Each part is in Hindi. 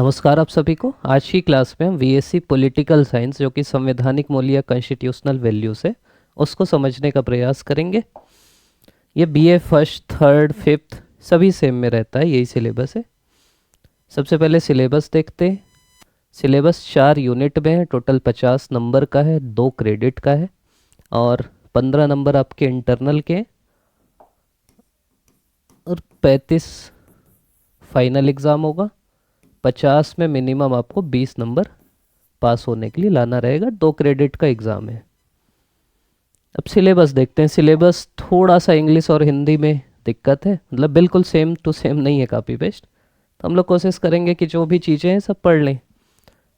नमस्कार आप सभी को। आज की क्लास में हम वीएससी पॉलिटिकल साइंस जो कि संवैधानिक मूल्य या कॉन्स्टिट्यूशनल वैल्यूज है उसको समझने का प्रयास करेंगे। ये बीए फर्स्ट थर्ड फिफ्थ सभी सेम में रहता है, यही सिलेबस है। सबसे पहले सिलेबस देखते हैं। सिलेबस 4 यूनिट में है, टोटल 50 नंबर का है, 2 क्रेडिट का है और 15 नंबर आपके इंटरनल के हैं और 35 फाइनल एग्ज़ाम होगा। 50 में मिनिमम आपको 20 नंबर पास होने के लिए लाना रहेगा। 2 क्रेडिट का एग्ज़ाम है। अब सिलेबस देखते हैं। सिलेबस थोड़ा सा इंग्लिश और हिंदी में दिक्कत है, मतलब बिल्कुल सेम टू सेम नहीं है, कॉपी पेस्ट। तो हम लोग कोशिश करेंगे कि जो भी चीज़ें हैं सब पढ़ लें।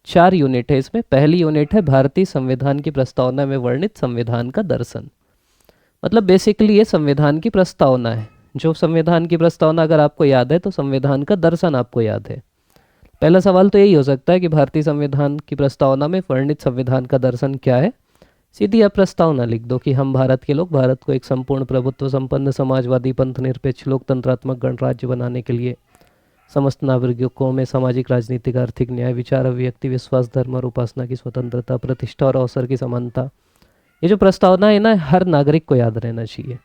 4 यूनिट है इसमें। पहली यूनिट है भारतीय संविधान की प्रस्तावना में वर्णित संविधान का दर्शन। मतलब बेसिकली ये संविधान की प्रस्तावना है। जो संविधान की प्रस्तावना अगर आपको याद है तो संविधान का दर्शन आपको याद है। पहला सवाल तो यही हो सकता है कि भारतीय संविधान की प्रस्तावना में वर्णित संविधान का दर्शन क्या है। सीधी आप प्रस्तावना लिख दो कि हम भारत के लोग भारत को एक संपूर्ण प्रभुत्व संपन्न समाजवादी पंथ निरपेक्ष लोकतंत्रात्मक गणराज्य बनाने के लिए समस्त नागरिकों में सामाजिक राजनीतिक आर्थिक न्याय विचार अभिव्यक्ति विश्वास धर्म और उपासना की स्वतंत्रता प्रतिष्ठा और अवसर की समानता। ये जो प्रस्तावना है ना, हर नागरिक को याद रहना चाहिए।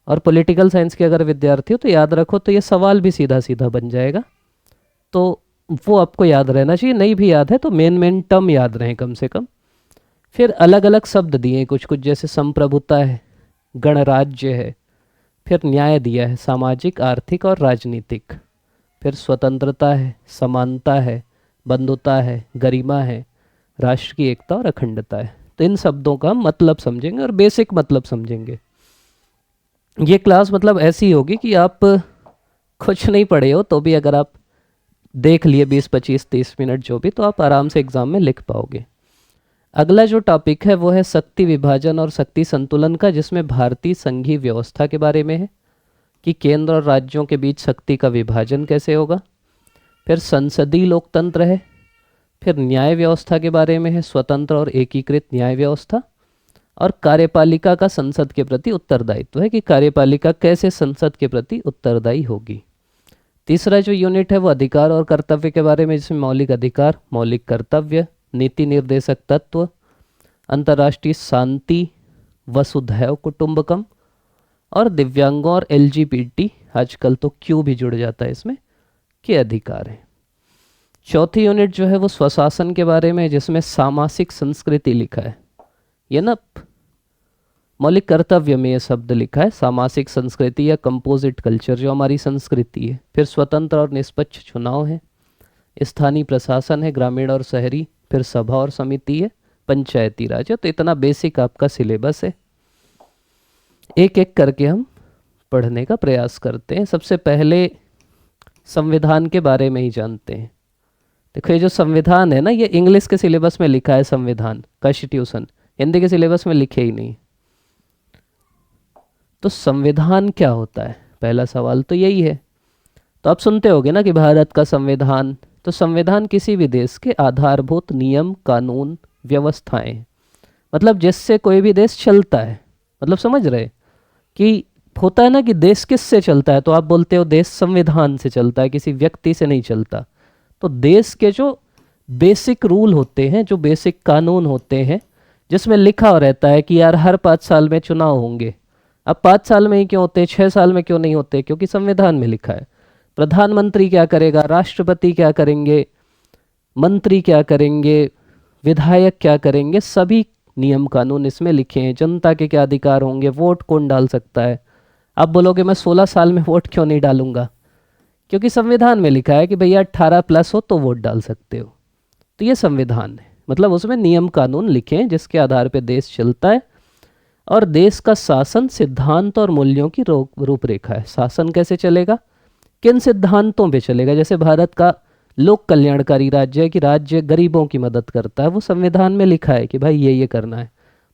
और पॉलिटिकल साइंस के अगर विद्यार्थी हो तो याद रखो, तो ये सवाल भी सीधा सीधा बन जाएगा, तो वो आपको याद रहना चाहिए। नहीं भी याद है तो मेन टर्म याद रहें कम से कम। फिर अलग अलग शब्द दिए कुछ कुछ, जैसे संप्रभुता है, गणराज्य है, फिर न्याय दिया है सामाजिक आर्थिक और राजनीतिक, फिर स्वतंत्रता है, समानता है, बंधुता है, गरिमा है, राष्ट्र की एकता और अखंडता है। तो इन शब्दों का मतलब समझेंगे और बेसिक मतलब समझेंगे। ये क्लास मतलब ऐसी होगी कि आप कुछ नहीं पढ़े हो तो भी अगर आप देख लिए 20 25 30 मिनट जो भी, तो आप आराम से एग्जाम में लिख पाओगे। अगला जो टॉपिक है वो है शक्ति विभाजन और शक्ति संतुलन का, जिसमें भारतीय संघीय व्यवस्था के बारे में है कि केंद्र और राज्यों के बीच शक्ति का विभाजन कैसे होगा। फिर संसदीय लोकतंत्र है, फिर न्याय व्यवस्था के बारे में है, स्वतंत्र और एकीकृत न्याय व्यवस्था, और कार्यपालिका का संसद के प्रति उत्तरदायित्व है कि कार्यपालिका कैसे संसद के प्रति उत्तरदायी होगी। तीसरा जो यूनिट है वो अधिकार और कर्तव्य के बारे में, जिसमें मौलिक अधिकार, मौलिक कर्तव्य, नीति निर्देशक तत्व, अंतर्राष्ट्रीय शांति, वसुधैव कुटुंबकम और दिव्यांगों और एलजीबीटी, आजकल तो क्यू भी जुड़ जाता है इसमें, के अधिकार हैं। चौथी यूनिट जो है वो स्वशासन के बारे में, जिसमें सामासिक संस्कृति लिखा है। ये ना मौलिक कर्तव्य में ये शब्द लिखा है, सामासिक संस्कृति या कंपोजिट कल्चर, जो हमारी संस्कृति है। फिर स्वतंत्र और निष्पक्ष चुनाव है, स्थानीय प्रशासन है, ग्रामीण और शहरी, फिर सभा और समिति है, पंचायती राज है। तो इतना बेसिक आपका सिलेबस है। एक एक करके हम पढ़ने का प्रयास करते हैं। सबसे पहले संविधान के बारे में ही जानते हैं। देखो, ये जो संविधान है ना, ये इंग्लिश के सिलेबस में लिखा है संविधान, कॉन्स्टिट्यूशन, हिंदी के सिलेबस में लिखे ही नहीं। तो संविधान क्या होता है, पहला सवाल तो यही है। तो आप सुनते होगे ना कि भारत का संविधान। तो संविधान किसी भी देश के आधारभूत नियम कानून व्यवस्थाएं, मतलब जिससे कोई भी देश चलता है। मतलब समझ रहे कि होता है ना कि देश किससे चलता है, तो आप बोलते हो देश संविधान से चलता है, किसी व्यक्ति से नहीं चलता। तो देश के जो बेसिक रूल होते हैं, जो बेसिक कानून होते हैं, जिसमें लिखा रहता है कि यार हर 5 साल में चुनाव होंगे। अब 5 साल में ही क्यों होते, 6 साल में क्यों नहीं होते? क्योंकि संविधान में लिखा है। प्रधानमंत्री क्या करेगा, राष्ट्रपति क्या करेंगे, मंत्री क्या करेंगे, विधायक क्या करेंगे, सभी नियम कानून इसमें लिखे हैं। जनता के क्या अधिकार होंगे, वोट कौन डाल सकता है। आप बोलोगे मैं 16 साल में वोट क्यों नहीं डालूंगा? क्योंकि संविधान में लिखा है कि भैया 18+ हो तो वोट डाल सकते हो। तो ये संविधान है, मतलब उसमें नियम कानून लिखे हैं जिसके आधार पर देश चलता है। और देश का शासन सिद्धांत और मूल्यों की रूपरेखा है। शासन कैसे चलेगा, किन सिद्धांतों पे चलेगा। जैसे भारत का लोक कल्याणकारी राज्य है कि राज्य गरीबों की मदद करता है, वो संविधान में लिखा है कि भाई ये करना है।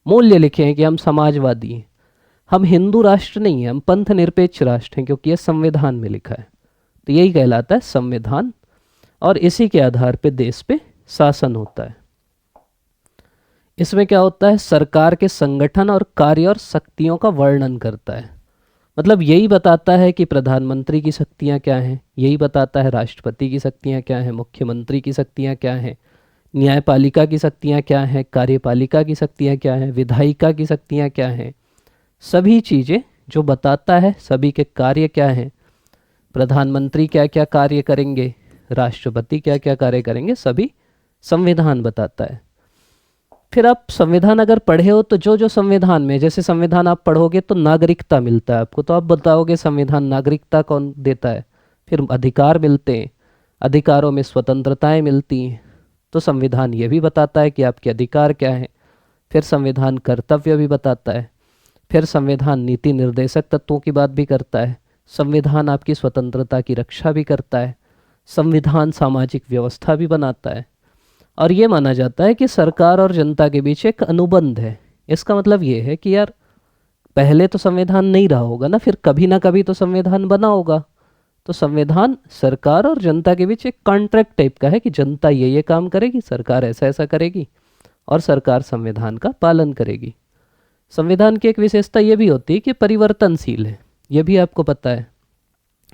मूल्य लिखे हैं कि हम समाजवादी हैं, हम हिंदू राष्ट्र नहीं हैं, हम पंथ निरपेक्ष राष्ट्र हैं, क्योंकि ये संविधान में लिखा है। तो यही कहलाता है संविधान, और इसी के आधार पे देश पे शासन होता है। इसमें क्या होता है, सरकार के संगठन और कार्य और शक्तियों का वर्णन करता है। मतलब यही बताता है कि प्रधानमंत्री की शक्तियाँ क्या हैं, यही बताता है राष्ट्रपति की शक्तियाँ क्या हैं, मुख्यमंत्री की शक्तियाँ क्या हैं, न्यायपालिका की शक्तियाँ क्या हैं, कार्यपालिका की शक्तियाँ क्या हैं, विधायिका की शक्तियाँ क्या हैं। सभी चीज़ें जो बताता है, सभी के कार्य क्या हैं, प्रधानमंत्री क्या क्या कार्य करेंगे, राष्ट्रपति क्या क्या कार्य करेंगे, सभी संविधान बताता है। फिर आप संविधान अगर पढ़े हो तो जो जो संविधान में, जैसे संविधान आप पढ़ोगे तो नागरिकता मिलता है आपको, तो आप बताओगे संविधान नागरिकता कौन देता है। फिर अधिकार मिलते हैं, अधिकारों में स्वतंत्रताएं मिलती हैं, तो संविधान ये भी बताता है कि आपके अधिकार क्या हैं। फिर संविधान कर्तव्य भी बताता है। फिर संविधान नीति निर्देशक तत्वों की बात भी करता है। संविधान आपकी स्वतंत्रता की रक्षा भी करता है। संविधान सामाजिक व्यवस्था भी बनाता है। और ये माना जाता है कि सरकार और जनता के बीच एक अनुबंध है। इसका मतलब ये है कि यार पहले तो संविधान नहीं रहा होगा ना, फिर कभी ना कभी तो संविधान बना होगा। तो संविधान सरकार और जनता के बीच एक कॉन्ट्रैक्ट टाइप का है कि जनता ये काम करेगी, सरकार ऐसा ऐसा करेगी, और सरकार संविधान का पालन करेगी। संविधान की एक विशेषता ये भी होती है कि परिवर्तनशील है, ये भी आपको पता है।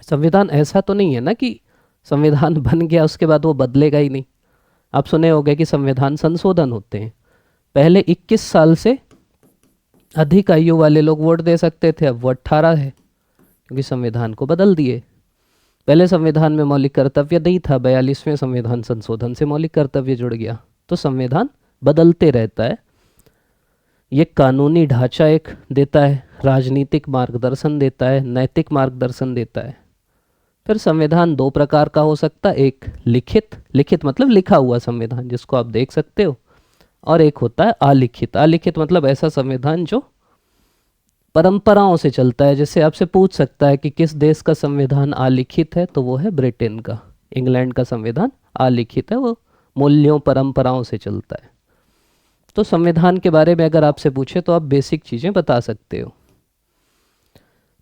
संविधान ऐसा तो नहीं है ना कि संविधान बन गया उसके बाद वो बदलेगा ही नहीं। आप सुने होंगे कि संविधान संशोधन होते हैं। पहले 21 साल से अधिक आयु वाले लोग वोट दे सकते थे, अब वो 18 है, क्योंकि संविधान को बदल दिए। पहले संविधान में मौलिक कर्तव्य नहीं था, 42वें संविधान संशोधन से मौलिक कर्तव्य जुड़ गया। तो संविधान बदलते रहता है। ये कानूनी ढांचा एक देता है, राजनीतिक मार्गदर्शन देता है, नैतिक मार्गदर्शन देता है। फिर संविधान दो प्रकार का हो सकता है, एक लिखित, लिखित मतलब लिखा हुआ संविधान जिसको आप देख सकते हो, और एक होता है अलिखित। अलिखित मतलब ऐसा संविधान जो परंपराओं से चलता है। जैसे आपसे पूछ सकता है कि किस देश का संविधान अलिखित है, तो वो है ब्रिटेन का। इंग्लैंड का संविधान अलिखित है, वो मूल्यों परंपराओं से चलता है। तो संविधान के बारे में अगर आपसे पूछे तो आप बेसिक चीज़ें बता सकते हो।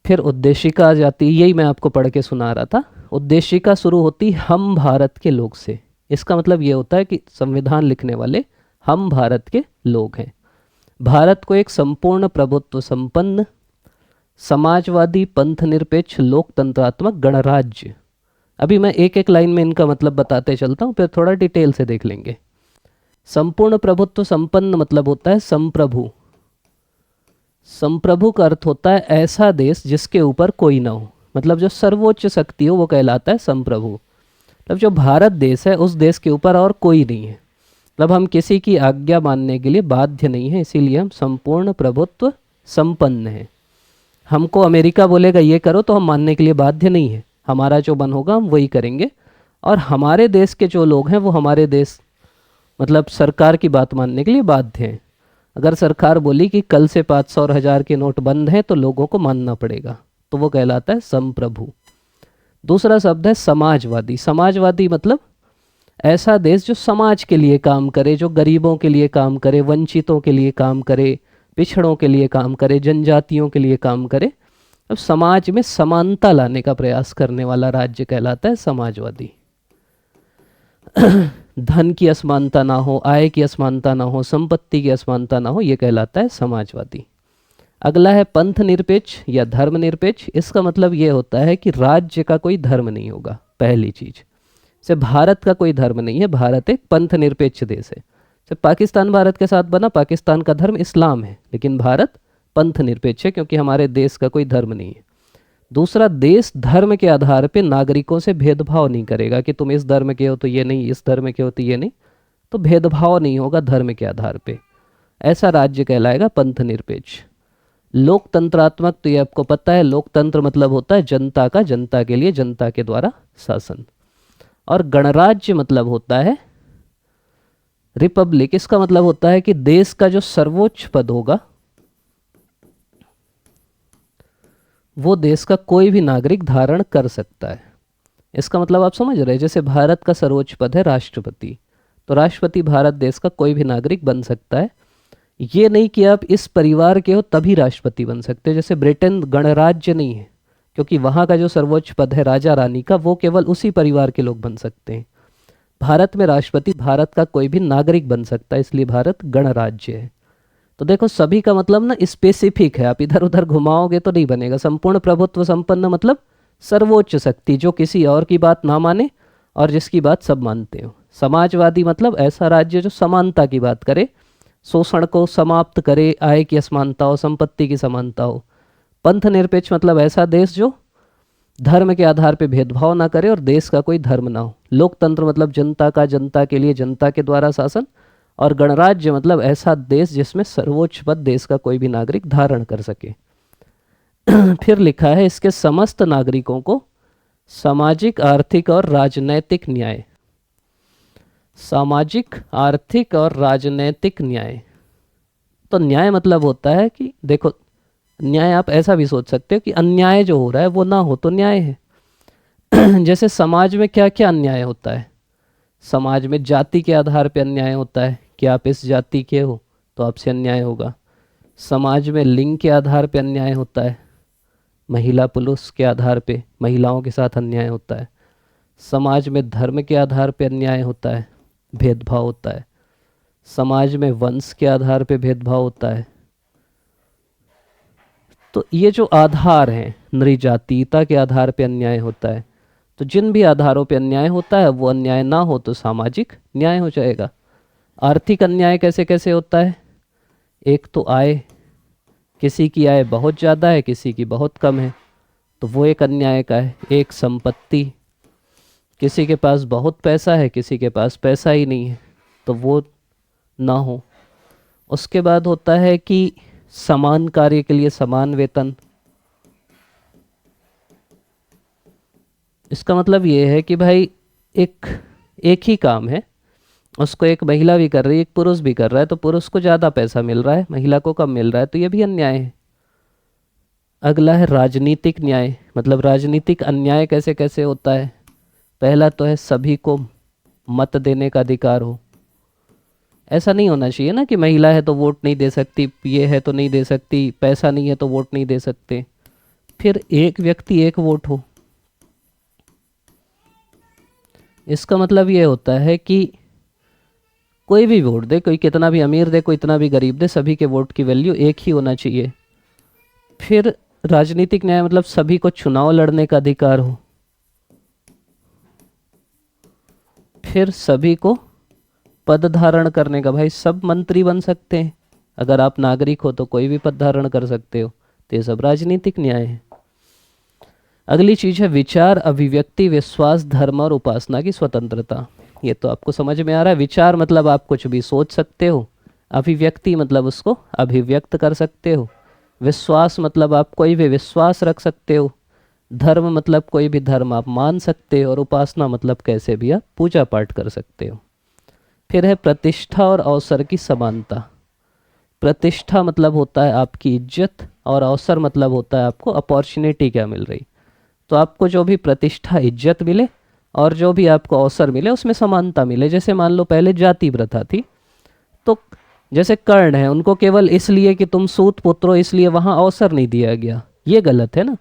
फिर उद्देशिका आ जाती, यही मैं आपको पढ़ के सुना रहा था। उद्देशिका शुरू होती हम भारत के लोग से। इसका मतलब ये होता है कि संविधान लिखने वाले हम भारत के लोग हैं। भारत को एक संपूर्ण प्रभुत्व संपन्न समाजवादी पंथ निरपेक्ष लोकतंत्रात्मक गणराज्य। अभी मैं एक एक लाइन में इनका मतलब बताते चलता हूँ, फिर थोड़ा डिटेल से देख लेंगे। संपूर्ण प्रभुत्व संपन्न मतलब होता है संप्रभु। संप्रभु का अर्थ होता है ऐसा देश जिसके ऊपर कोई ना हो, मतलब जो सर्वोच्च शक्ति हो वो कहलाता है संप्रभु। मतलब जो भारत देश है उस देश के ऊपर और कोई नहीं है, मतलब हम किसी की आज्ञा मानने के लिए बाध्य नहीं है, इसीलिए हम संपूर्ण प्रभुत्व संपन्न हैं। हमको अमेरिका बोलेगा ये करो तो हम मानने के लिए बाध्य नहीं है, हमारा जो मन होगा हम वही करेंगे। और हमारे देश के जो लोग हैं वो हमारे देश मतलब सरकार की बात मानने के लिए बाध्य हैं। अगर सरकार बोली कि कल से 500 और 1000 के नोट बंद हैं तो लोगों को मानना पड़ेगा, तो वो कहलाता है संप्रभु। दूसरा शब्द है समाजवादी। समाजवादी मतलब ऐसा देश जो समाज के लिए काम करे, जो गरीबों के लिए काम करे, वंचितों के लिए काम करे, पिछड़ों के लिए काम करे, जनजातियों के लिए काम करे। अब समाज में समानता लाने का प्रयास करने वाला राज्य कहलाता है समाजवादी। धन की असमानता ना हो, आय की असमानता ना हो, संपत्ति की असमानता ना हो, ये कहलाता है समाजवादी। अगला है पंथ निरपेक्ष या धर्म निरपेक्ष। इसका मतलब ये होता है कि राज्य का कोई धर्म नहीं होगा। पहली चीज से भारत का कोई धर्म नहीं है, भारत एक पंथ निरपेक्ष देश है। जब पाकिस्तान भारत के साथ बना, पाकिस्तान का धर्म इस्लाम है, लेकिन भारत पंथ निरपेक्ष है क्योंकि हमारे देश का कोई धर्म नहीं है। दूसरा, देश धर्म के आधार पे नागरिकों से भेदभाव नहीं करेगा कि तुम इस धर्म के हो तो ये नहीं, इस धर्म के हो तो ये नहीं, तो भेदभाव नहीं होगा धर्म के आधार पे। ऐसा राज्य कहलाएगा पंथ निरपेक्ष। लोकतंत्रात्मक, तो ये आपको पता है, लोकतंत्र मतलब होता है जनता का, जनता के लिए, जनता के द्वारा शासन। और गणराज्य मतलब होता है रिपब्लिक। इसका मतलब होता है कि देश का जो सर्वोच्च पद होगा वो देश का कोई भी नागरिक धारण कर सकता है। इसका मतलब आप समझ रहे हैं, जैसे भारत का सर्वोच्च पद है राष्ट्रपति, तो राष्ट्रपति भारत देश का कोई भी नागरिक बन सकता है। ये नहीं कि आप इस परिवार के हो तभी राष्ट्रपति बन सकते हो। जैसे ब्रिटेन गणराज्य नहीं है क्योंकि वहाँ का जो सर्वोच्च पद है राजा रानी का, वो केवल उसी परिवार के लोग बन सकते हैं। भारत में राष्ट्रपति भारत का कोई भी नागरिक बन सकता है, इसलिए भारत गणराज्य है। तो देखो सभी का मतलब ना स्पेसिफिक है, आप इधर उधर घुमाओगे तो नहीं बनेगा। संपूर्ण प्रभुत्व संपन्न मतलब सर्वोच्च शक्ति जो किसी और की बात ना माने और जिसकी बात सब मानते हो। समाजवादी मतलब ऐसा राज्य जो समानता की बात करे, शोषण को समाप्त करे, आय की असमानता हो, संपत्ति की समानता हो। पंथ निरपेक्ष मतलब ऐसा देश जो धर्म के आधार पर भेदभाव ना करे और देश का कोई धर्म ना हो। लोकतंत्र मतलब जनता का, जनता के लिए, जनता के द्वारा शासन। और गणराज्य मतलब ऐसा देश जिसमें सर्वोच्च पद देश का कोई भी नागरिक धारण कर सके। फिर लिखा है इसके समस्त नागरिकों को सामाजिक, आर्थिक और राजनैतिक न्याय। सामाजिक, आर्थिक और राजनैतिक न्याय। तो न्याय मतलब होता है कि देखो, न्याय आप ऐसा भी सोच सकते हो कि अन्याय जो हो रहा है वो ना हो तो न्याय है। जैसे समाज में क्या क्या अन्याय होता है। समाज में जाति के आधार पर अन्याय होता है कि आप इस जाति के हो तो आपसे अन्याय होगा। समाज में लिंग के आधार पर अन्याय होता है, महिला पुरुष के आधार पे महिलाओं के साथ अन्याय होता है। समाज में धर्म के आधार पे अन्याय होता है, भेदभाव होता है। समाज में वंश के आधार पे भेदभाव होता है। तो ये जो आधार हैं, नृजातीयता के आधार पे अन्याय होता है। तो जिन भी आधारों पे अन्याय होता है वो अन्याय ना हो तो सामाजिक न्याय हो जाएगा। आर्थिक अन्याय कैसे कैसे होता है। एक तो आय, किसी की आय बहुत ज़्यादा है, किसी की बहुत कम है, तो वो एक अन्याय का है। एक संपत्ति, किसी के पास बहुत पैसा है, किसी के पास पैसा ही नहीं है, तो वो ना हो। उसके बाद होता है कि समान कार्य के लिए समान वेतन। इसका मतलब ये है कि भाई एक ही काम है, उसको एक महिला भी कर रही है, एक पुरुष भी कर रहा है, तो पुरुष को ज़्यादा पैसा मिल रहा है, महिला को कम मिल रहा है, तो ये भी अन्याय है। अगला है राजनीतिक न्याय। मतलब राजनीतिक अन्याय कैसे कैसे होता है। पहला तो है सभी को मत देने का अधिकार हो। ऐसा नहीं होना चाहिए ना कि महिला है तो वोट नहीं दे सकती, ये है तो नहीं दे सकती, पैसा नहीं है तो वोट नहीं दे सकते। फिर एक व्यक्ति एक वोट हो। इसका मतलब ये होता है कि कोई भी वोट दे, कोई कितना भी अमीर दे, कोई इतना भी गरीब दे, सभी के वोट की वैल्यू एक ही होना चाहिए। फिर राजनीतिक न्याय मतलब सभी को चुनाव लड़ने का अधिकार हो। फिर सभी को पद धारण करने का, भाई सब मंत्री बन सकते हैं, अगर आप नागरिक हो तो कोई भी पद धारण कर सकते हो, तो ये सब राजनीतिक न्याय है। अगली चीज है विचार, अभिव्यक्ति, विश्वास, धर्म और उपासना की स्वतंत्रता। ये तो आपको समझ में आ रहा है। विचार मतलब आप कुछ भी सोच सकते हो, अभिव्यक्ति मतलब उसको अभिव्यक्त कर सकते हो, विश्वास मतलब आप कोई भी विश्वास रख सकते हो, धर्म मतलब कोई भी धर्म आप मान सकते हो, और उपासना मतलब कैसे भी आप पूजा पाठ कर सकते हो। फिर है प्रतिष्ठा और अवसर की समानता। प्रतिष्ठा मतलब होता है आपकी इज्जत, और अवसर मतलब होता है आपको अपॉर्चुनिटी क्या मिल रही। तो आपको जो भी प्रतिष्ठा, इज्जत मिले और जो भी आपको अवसर मिले उसमें समानता मिले। जैसे मान लो पहले जाति प्रथा थी, तो जैसे कर्ण है, उनको केवल इसलिए कि तुम सूत पुत्र हो इसलिए वहाँ अवसर नहीं दिया गया। ये गलत है ना,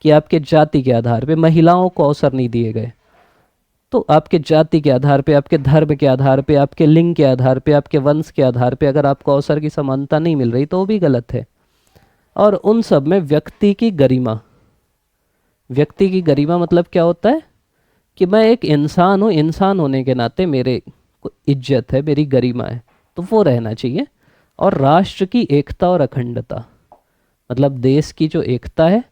कि आपके जाति के आधार पे महिलाओं को अवसर नहीं दिए गए। तो आपके जाति के आधार पे, आपके धर्म के आधार पे, आपके लिंग के आधार पे, आपके वंश के आधार पे अगर आपको अवसर की समानता नहीं मिल रही तो वो भी गलत है। और उन सब में व्यक्ति की गरिमा। व्यक्ति की गरिमा मतलब क्या होता है कि मैं एक इंसान हूँ, इंसान होने के नाते मेरे को इज्जत है, मेरी गरिमा है, तो वो रहना चाहिए। और राष्ट्र की एकता और अखंडता, मतलब देश की जो एकता है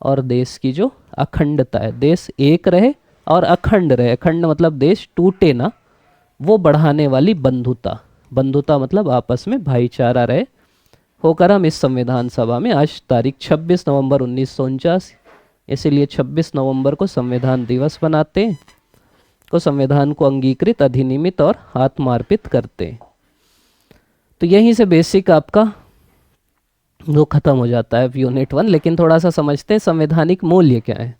और देश की जो अखंडता है, देश एक रहे और अखंड रहे। अखंड मतलब देश टूटे ना, वो बढ़ाने वाली बंधुता। बंधुता मतलब आपस में भाईचारा रहे। होकर हम इस संविधान सभा में आज तारीख 26 नवंबर 1949, इसीलिए 26 नवंबर को संविधान दिवस बनाते हैं, को संविधान को अंगीकृत, अधिनियमित और आत्मार्पित करते हैं। तो यहीं से बेसिक आपका वो खत्म हो जाता है यूनिट 1। लेकिन थोड़ा सा समझते हैं संवैधानिक मूल्य क्या है।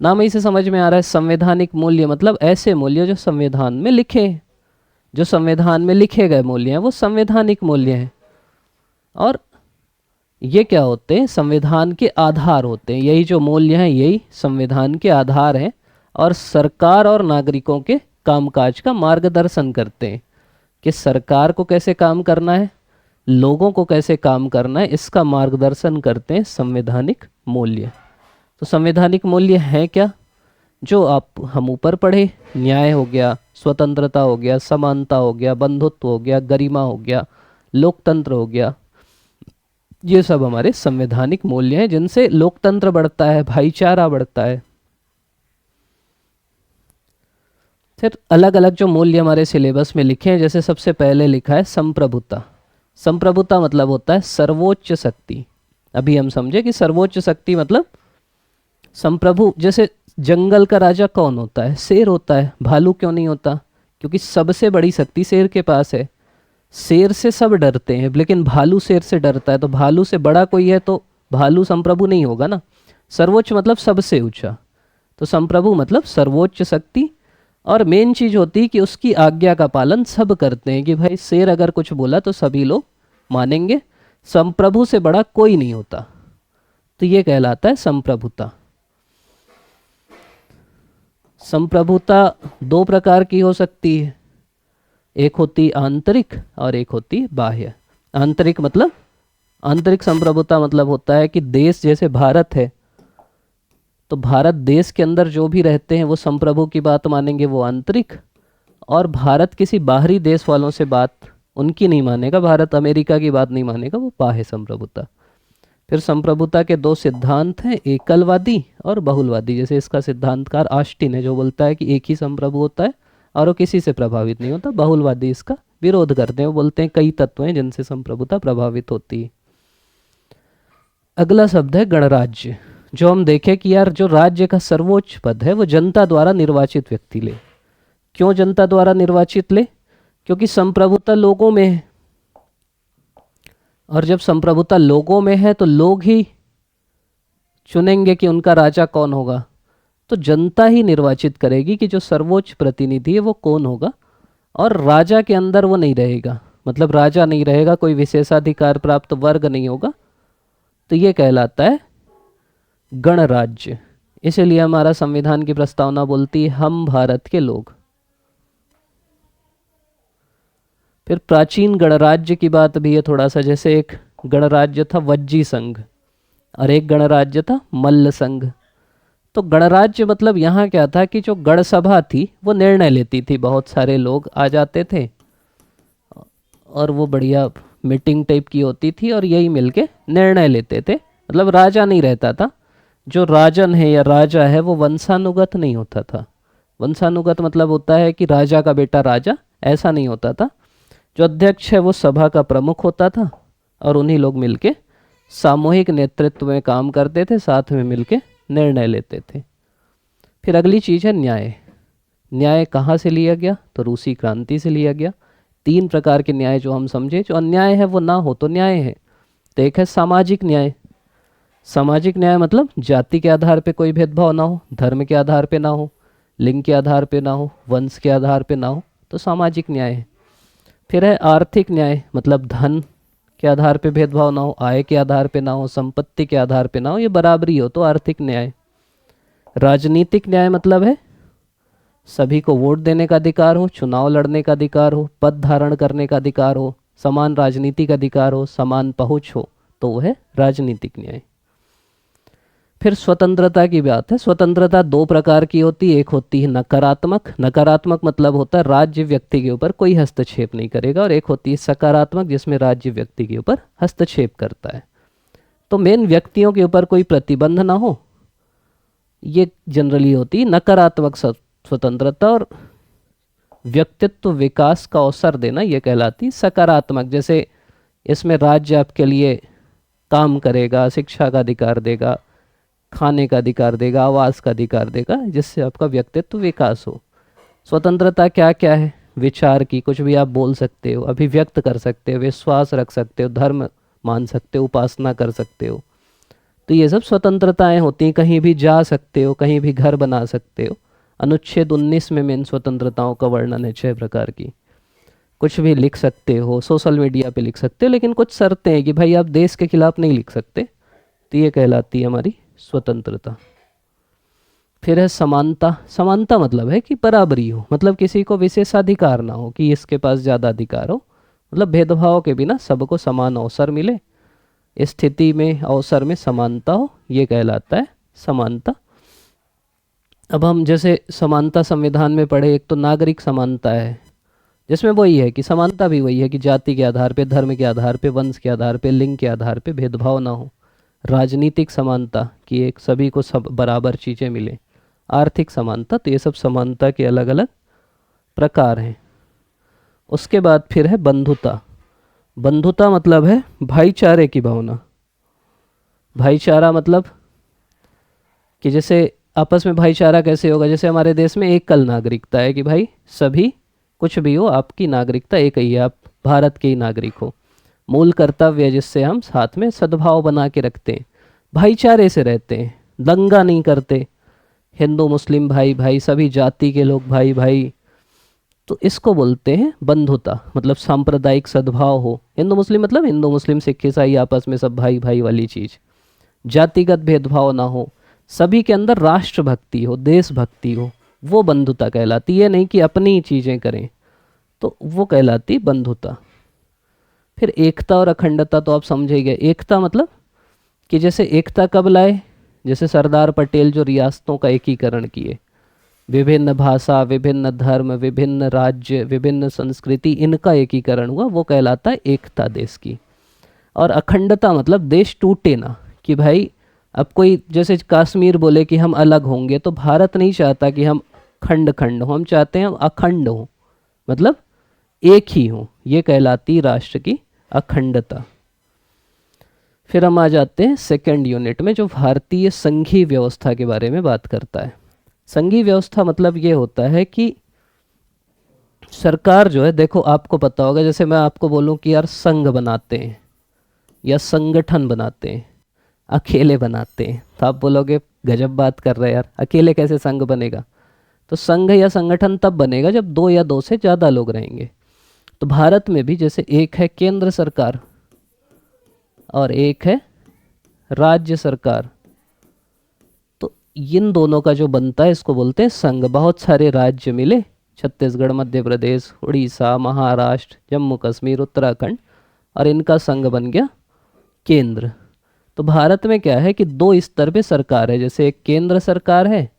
नाम ही से समझ में आ रहा है, संवैधानिक मूल्य मतलब ऐसे मूल्य जो संविधान में लिखे हैं। जो संविधान में लिखे गए मूल्य हैं वो संवैधानिक मूल्य हैं। और ये क्या होते हैं, संविधान के आधार होते हैं। यही जो मूल्य हैं यही संविधान के आधार हैं और सरकार और नागरिकों के कामकाज का मार्गदर्शन करते हैं कि सरकार को कैसे काम करना है, लोगों को कैसे काम करना है इसका मार्गदर्शन करते हैं संवैधानिक मूल्य। तो संवैधानिक मूल्य है क्या? जो आप हम ऊपर पढ़े, न्याय हो गया, स्वतंत्रता हो गया, समानता हो गया, बंधुत्व हो गया, गरिमा हो गया, लोकतंत्र हो गया, ये सब हमारे संवैधानिक मूल्य हैं जिनसे लोकतंत्र बढ़ता है, भाईचारा बढ़ता है। फिर अलग अलग जो मूल्य हमारे सिलेबस में लिखे हैं, जैसे सबसे पहले लिखा है संप्रभुता। संप्रभुता मतलब होता है सर्वोच्च शक्ति। अभी हम समझे कि सर्वोच्च शक्ति मतलब संप्रभु। जैसे जंगल का राजा कौन होता है? शेर होता है। भालू क्यों नहीं होता? क्योंकि सबसे बड़ी शक्ति शेर के पास है। शेर से सब डरते हैं, लेकिन भालू शेर से डरता है, तो भालू से बड़ा कोई है तो भालू संप्रभु नहीं होगा ना। सर्वोच्च मतलब सबसे ऊंचा, तो संप्रभु मतलब सर्वोच्च शक्ति। और मेन चीज होती है कि उसकी आज्ञा का पालन सब करते हैं, कि भाई शेर अगर कुछ बोला तो सभी लोग मानेंगे, संप्रभु से बड़ा कोई नहीं होता। तो ये कहलाता है संप्रभुता। संप्रभुता दो प्रकार की हो सकती है, एक होती आंतरिक और एक होती बाह्य। आंतरिक मतलब, आंतरिक संप्रभुता मतलब होता है कि देश जैसे भारत है, तो भारत देश के अंदर जो भी रहते हैं वो संप्रभु की बात मानेंगे, वो आंतरिक। और भारत किसी बाहरी देश वालों से बात उनकी नहीं मानेगा, भारत अमेरिका की बात नहीं मानेगा, वो बाह्य संप्रभुता। फिर संप्रभुता के दो सिद्धांत हैं, एकलवादी और बहुलवादी। जैसे इसका सिद्धांतकार ऑस्टिन है, जो बोलता है कि एक ही संप्रभु होता है और वो किसी से प्रभावित नहीं होता। बहुलवादी इसका विरोध करते हैं, वो बोलते हैं कई तत्व हैं जिनसे संप्रभुता प्रभावित होती है। अगला शब्द है गणराज्य। जो हम देखें कि यार जो राज्य का सर्वोच्च पद है वो जनता द्वारा निर्वाचित व्यक्ति ले। क्यों जनता द्वारा निर्वाचित ले? क्योंकि संप्रभुता लोगों में है, और जब संप्रभुता लोगों में है तो लोग ही चुनेंगे कि उनका राजा कौन होगा। तो जनता ही निर्वाचित करेगी कि जो सर्वोच्च प्रतिनिधि है वो कौन होगा, और राजा के अंदर वो नहीं रहेगा, मतलब राजा नहीं रहेगा, कोई विशेषाधिकार प्राप्त वर्ग नहीं होगा। तो ये कहलाता है गणराज्य। इसलिए हमारा संविधान की प्रस्तावना बोलती है हम भारत के लोग। फिर प्राचीन गणराज्य की बात भी है थोड़ा सा। जैसे एक गणराज्य था वज्जी संघ और एक गणराज्य था मल्ल संघ। तो गणराज्य मतलब यहाँ क्या था कि जो गण सभा थी वो निर्णय लेती थी, बहुत सारे लोग आ जाते थे और वो बढ़िया मीटिंग टाइप की होती थी और यही मिलके निर्णय लेते थे। मतलब राजा नहीं रहता था। जो राजन है या राजा है वो वंशानुगत नहीं होता था। वंशानुगत मतलब होता है कि राजा का बेटा राजा, ऐसा नहीं होता था। जो अध्यक्ष है वो सभा का प्रमुख होता था और उन्हीं लोग मिलके सामूहिक नेतृत्व में काम करते थे, साथ में मिलके निर्णय लेते थे। फिर अगली चीज़ है न्याय। न्याय कहाँ से लिया गया? तो रूसी क्रांति से लिया गया। तीन प्रकार के न्याय जो हम समझे, जो अन्याय है वो ना हो तो न्याय है। तो एक है सामाजिक न्याय। सामाजिक न्याय मतलब जाति के आधार पे कोई भेदभाव ना हो, धर्म के आधार पे ना हो, लिंग के आधार पे ना हो, वंश के आधार पे ना हो, तो सामाजिक न्याय है। फिर है आर्थिक न्याय, मतलब धन के आधार पे भेदभाव ना हो, आय के आधार पे ना हो, संपत्ति के आधार पे ना हो, ये बराबरी हो, तो आर्थिक न्याय। राजनीतिक न्याय मतलब है सभी को वोट देने का अधिकार हो, चुनाव लड़ने का अधिकार हो, पद धारण करने का अधिकार हो, समान राजनीतिक अधिकार हो, समान पहुंच हो, तो वह है राजनीतिक न्याय। फिर स्वतंत्रता की बात है। स्वतंत्रता दो प्रकार की होती है, एक होती है नकारात्मक। नकारात्मक मतलब होता है राज्य व्यक्ति के ऊपर कोई हस्तक्षेप नहीं करेगा, और एक होती है सकारात्मक जिसमें राज्य व्यक्ति के ऊपर हस्तक्षेप करता है। तो मेन व्यक्तियों के ऊपर कोई प्रतिबंध ना हो, ये जनरली होती है नकारात्मक स्वतंत्रता। और व्यक्तित्व विकास का अवसर देना, ये कहलाती सकारात्मक। जैसे इसमें राज्य आपके लिए काम करेगा, शिक्षा का अधिकार देगा, खाने का अधिकार देगा, आवास का अधिकार देगा, जिससे आपका व्यक्तित्व विकास हो। स्वतंत्रता क्या क्या है? विचार की, कुछ भी आप बोल सकते हो, अभिव्यक्त कर सकते हो, विश्वास रख सकते हो, धर्म मान सकते हो, उपासना कर सकते हो। तो ये सब स्वतंत्रताएं होती हैं। कहीं भी जा सकते हो, कहीं भी घर बना सकते हो। अनुच्छेद 19 में मेन स्वतंत्रताओं का वर्णन है 6 प्रकार की। कुछ भी लिख सकते हो, सोशल मीडिया पे लिख सकते हो, लेकिन कुछ शर्तें हैं कि भाई आप देश के खिलाफ नहीं लिख सकते। तो ये कहलाती है हमारी स्वतंत्रता। फिर है समानता। समानता मतलब है कि बराबरी हो, मतलब किसी को विशेषाधिकार ना हो कि इसके पास ज़्यादा अधिकार हो, मतलब भेदभाव के बिना सबको समान अवसर मिले, स्थिति में अवसर में समानता हो, ये कहलाता है समानता। अब हम जैसे समानता संविधान में पढ़े, एक तो नागरिक समानता है जिसमें वही है कि समानता भी वही है कि जाति के आधार पे, धर्म के आधार पे, वंश के आधार पे, लिंग के आधार पे भेदभाव ना हो। राजनीतिक समानता कि एक सभी को सब बराबर चीज़ें मिले। आर्थिक समानता, तो ये सब समानता के अलग अलग प्रकार हैं। उसके बाद फिर है बंधुता। बंधुता मतलब है भाईचारे की भावना। भाईचारा मतलब कि जैसे आपस में भाईचारा कैसे होगा, जैसे हमारे देश में एकल नागरिकता है कि भाई सभी कुछ भी हो आपकी नागरिकता एक ही है, आप भारत के ही नागरिक हो। मूल कर्तव्य है जिससे हम साथ में सद्भाव बना के रखते हैं, भाईचारे से रहते हैं, दंगा नहीं करते, हिंदू मुस्लिम भाई भाई, सभी जाति के लोग भाई भाई। तो इसको बोलते हैं बंधुता, मतलब सांप्रदायिक सद्भाव हो। हिंदू मुस्लिम मतलब हिंदू मुस्लिम सिख ईसाई आपस में सब भाई भाई वाली चीज़। जातिगत भेदभाव ना हो, सभी के अंदर राष्ट्रभक्ति हो, देशभक्ति हो, वो बंधुता कहलाती है। नहीं कि अपनी ही चीज़ें करें, तो वो कहलाती बंधुता। फिर एकता और अखंडता तो आप समझ ही गए। एकता मतलब कि जैसे एकता कब लाए, जैसे सरदार पटेल जो रियासतों का एकीकरण किए, विभिन्न भाषा, विभिन्न धर्म, विभिन्न राज्य, विभिन्न संस्कृति, इनका एकीकरण हुआ, वो कहलाता है एकता देश की। और अखंडता मतलब देश टूटे ना, कि भाई अब कोई जैसे कश्मीर बोले कि हम अलग होंगे, तो भारत नहीं चाहता कि हम खंड खंड हो, हम चाहते हैं हम अखंड हो, मतलब एक ही हो। ये कहलाती राष्ट्र की अखंडता। फिर हम आ जाते हैं सेकंड यूनिट में, जो भारतीय संघीय व्यवस्था के बारे में बात करता है। संघीय व्यवस्था मतलब ये होता है कि सरकार जो है, देखो आपको पता होगा, जैसे मैं आपको बोलूं कि यार संघ बनाते हैं या संगठन बनाते हैं, अकेले बनाते हैं, तो आप बोलोगे गजब बात कर रहे हैं यार, अकेले कैसे संघ बनेगा। तो संघ या संगठन तब बनेगा जब दो या दो से ज़्यादा लोग रहेंगे। तो भारत में भी जैसे एक है केंद्र सरकार और एक है राज्य सरकार, तो इन दोनों का जो बनता है इसको बोलते हैं संघ। बहुत सारे राज्य मिले, छत्तीसगढ़, मध्य प्रदेश, उड़ीसा, महाराष्ट्र, जम्मू कश्मीर, उत्तराखंड, और इनका संघ बन गया केंद्र। तो भारत में क्या है कि दो स्तर पे सरकार है, जैसे एक केंद्र सरकार है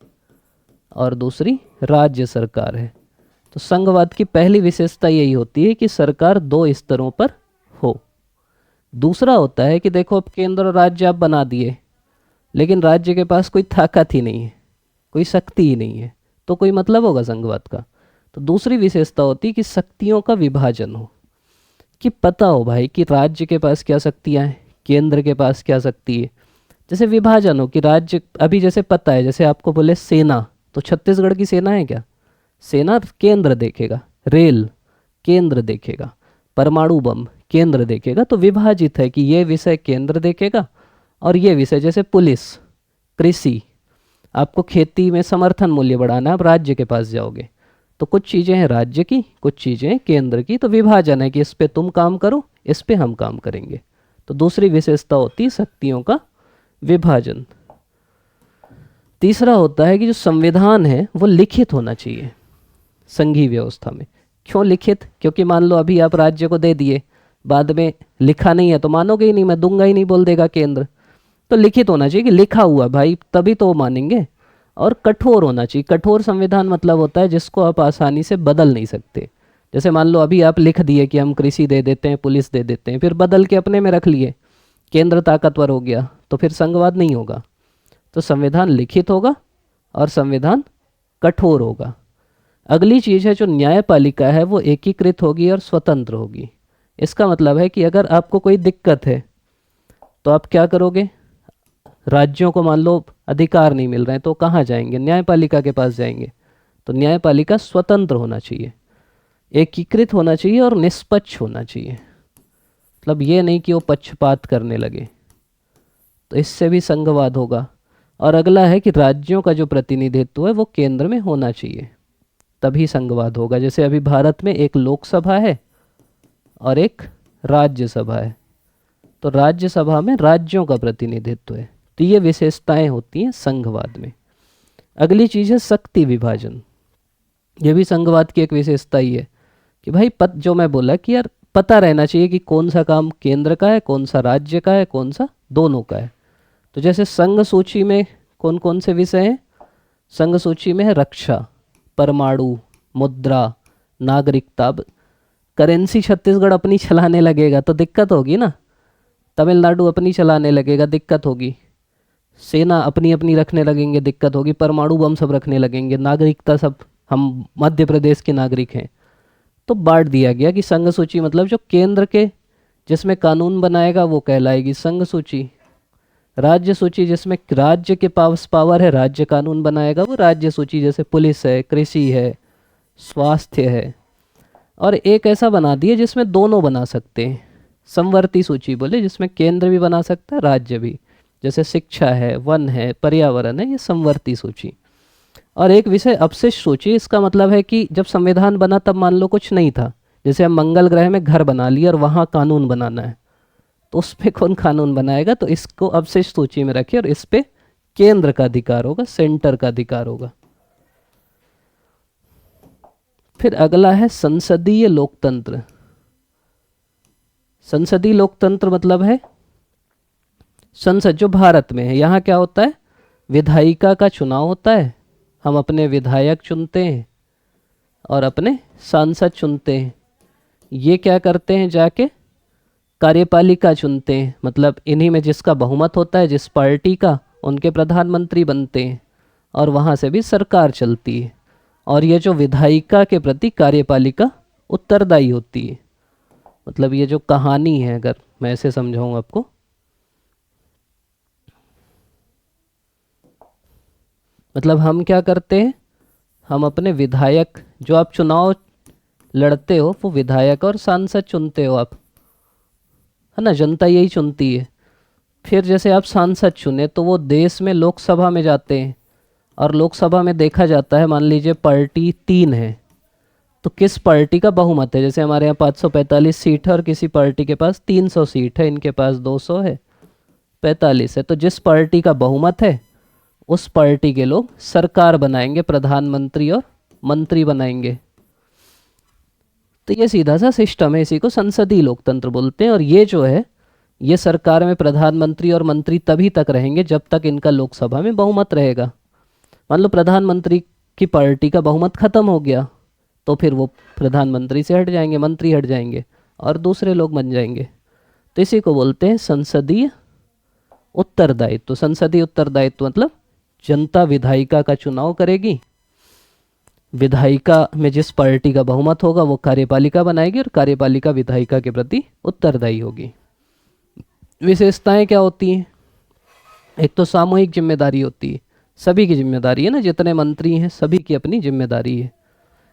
और दूसरी राज्य सरकार है। तो संघवाद की पहली विशेषता यही होती है कि सरकार दो स्तरों पर हो। दूसरा होता है कि देखो अब केंद्र और राज्य आप बना दिए, लेकिन राज्य के पास कोई ताकत ही नहीं है, कोई शक्ति ही नहीं है, तो कोई मतलब होगा संघवाद का। तो दूसरी विशेषता होती है कि शक्तियों का विभाजन हो, कि पता हो भाई कि राज्य के पास क्या शक्तियाँ हैं, केंद्र के पास क्या शक्ति है। जैसे विभाजन हो कि राज्य, अभी जैसे पता है, जैसे आपको बोले सेना, तो छत्तीसगढ़ की सेना है क्या, सेना केंद्र देखेगा, रेल केंद्र देखेगा, परमाणु बम केंद्र देखेगा। तो विभाजित है कि ये विषय केंद्र देखेगा और ये विषय, जैसे पुलिस, कृषि, आपको खेती में समर्थन मूल्य बढ़ाना है, आप राज्य के पास जाओगे, तो कुछ चीज़ें हैं राज्य की, कुछ चीज़ें हैं केंद्र की। तो विभाजन है कि इस पे तुम काम करो, इस पे हम काम करेंगे। तो दूसरी विशेषता होती है शक्तियों का विभाजन। तीसरा होता है कि जो संविधान है वो लिखित होना चाहिए संघीय व्यवस्था में। क्यों लिखित? क्योंकि मान लो अभी आप राज्य को दे दिए, बाद में लिखा नहीं है तो मानोगे ही नहीं, मैं दूंगा ही नहीं बोल देगा केंद्र। तो लिखित होना चाहिए कि लिखा हुआ भाई, तभी तो वो मानेंगे। और कठोर होना चाहिए। कठोर संविधान मतलब होता है जिसको आप आसानी से बदल नहीं सकते। जैसे मान लो अभी आप लिख दिए कि हम कृषि दे देते हैं, पुलिस दे देते हैं, फिर बदल के अपने में रख लिए, केंद्र ताकतवर हो गया, तो फिर संघवाद नहीं होगा। तो संविधान लिखित होगा और संविधान कठोर होगा। अगली चीज़ है जो न्यायपालिका है वो एकीकृत होगी और स्वतंत्र होगी। इसका मतलब है कि अगर आपको कोई दिक्कत है तो आप क्या करोगे, राज्यों को मान लो अधिकार नहीं मिल रहे हैं तो कहाँ जाएंगे, न्यायपालिका के पास जाएंगे। तो न्यायपालिका स्वतंत्र होना चाहिए, एकीकृत होना चाहिए और निष्पक्ष होना चाहिए। मतलब ये नहीं कि वो पक्षपात करने लगे, तो इससे भी संघवाद होगा। और अगला है कि राज्यों का जो प्रतिनिधित्व है वो केंद्र में होना चाहिए, तभी संघवाद होगा। जैसे अभी भारत में एक लोकसभा है और एक राज्यसभा है, तो राज्यसभा में राज्यों का प्रतिनिधित्व है। तो ये विशेषताएं होती हैं संघवाद में। अगली चीज़ है शक्ति विभाजन। ये भी संघवाद की एक विशेषता ही है कि भाई जो मैं बोला कि यार पता रहना चाहिए कि कौन सा काम केंद्र का है, कौन सा राज्य का है, कौन सा दोनों का है। तो जैसे संघ सूची में कौन कौन से विषय हैं? संघ सूची में है रक्षा, परमाणु, मुद्रा, नागरिकता। अब करेंसी छत्तीसगढ़ अपनी चलाने लगेगा तो दिक्कत होगी ना, तमिलनाडु अपनी चलाने लगेगा दिक्कत होगी, सेना अपनी अपनी रखने लगेंगे दिक्कत होगी, परमाणु बम सब रखने लगेंगे, नागरिकता सब हम मध्य प्रदेश के नागरिक हैं। तो बांट दिया गया कि संघ सूची मतलब जो केंद्र के जिसमें कानून बनाएगा वो कहलाएगी संघ सूची, राज्य सूची जिसमें राज्य के पास पावर है, राज्य कानून बनाएगा वो राज्य सूची, जैसे पुलिस है, कृषि है, स्वास्थ्य है। और एक ऐसा बना दिए जिसमें दोनों बना सकते हैं, समवर्ती सूची बोले, जिसमें केंद्र भी बना सकता है राज्य भी, जैसे शिक्षा है, वन है, पर्यावरण है, ये समवर्ती सूची। और एक विषय अपशिष्ट सूची, इसका मतलब है कि जब संविधान बना तब मान लो कुछ नहीं था, जैसे हम मंगल ग्रह में घर बना लिए और वहाँ कानून बनाना है, तो उस पर कौन कानून बनाएगा? तो इसको अपशिष्ट सूची में रखिए और इस पे केंद्र का अधिकार होगा, सेंटर का अधिकार होगा। फिर अगला है संसदीय लोकतंत्र। संसदीय लोकतंत्र मतलब है संसद जो भारत में है, यहाँ क्या होता है? विधायिका का चुनाव होता है, हम अपने विधायक चुनते हैं और अपने सांसद चुनते हैं। ये क्या करते हैं? जाके कार्यपालिका चुनते हैं, मतलब इन्हीं में जिसका बहुमत होता है जिस पार्टी का, उनके प्रधानमंत्री बनते हैं और वहाँ से भी सरकार चलती है। और ये जो विधायिका के प्रति कार्यपालिका उत्तरदायी होती है। मतलब ये जो कहानी है, अगर मैं ऐसे समझाऊँ आपको, मतलब हम क्या करते हैं, हम अपने विधायक, जो आप चुनाव लड़ते हो वो विधायक और सांसद चुनते हो आप, है ना, जनता यही चुनती है। फिर जैसे आप सांसद चुने तो वो देश में लोकसभा में जाते हैं और लोकसभा में देखा जाता है, मान लीजिए पार्टी 3 है तो किस पार्टी का बहुमत है। जैसे हमारे यहाँ 545 सीट है और किसी पार्टी के पास 300 सीट है, इनके पास 200 है, 45 है, तो जिस पार्टी का बहुमत है उस पार्टी के लोग सरकार बनाएंगे, प्रधानमंत्री और मंत्री बनाएंगे। तो ये सीधा सा सिस्टम है, इसी को संसदीय लोकतंत्र बोलते हैं। और ये जो है, ये सरकार में प्रधानमंत्री और मंत्री तभी तक रहेंगे जब तक इनका लोकसभा में बहुमत रहेगा। मान लो प्रधानमंत्री की पार्टी का बहुमत खत्म हो गया तो फिर वो प्रधानमंत्री से हट जाएंगे, मंत्री हट जाएंगे और दूसरे लोग बन जाएंगे। तो इसी को बोलते हैं संसदीय उत्तरदायित्व। संसदीय उत्तरदायित्व मतलब जनता विधायिका का चुनाव करेगी, विधायिका में जिस पार्टी का बहुमत होगा वो कार्यपालिका बनाएगी और कार्यपालिका विधायिका के प्रति उत्तरदायी होगी। विशेषताएं क्या होती हैं? एक तो सामूहिक जिम्मेदारी होती है, सभी की जिम्मेदारी है ना, जितने मंत्री हैं सभी की अपनी जिम्मेदारी है।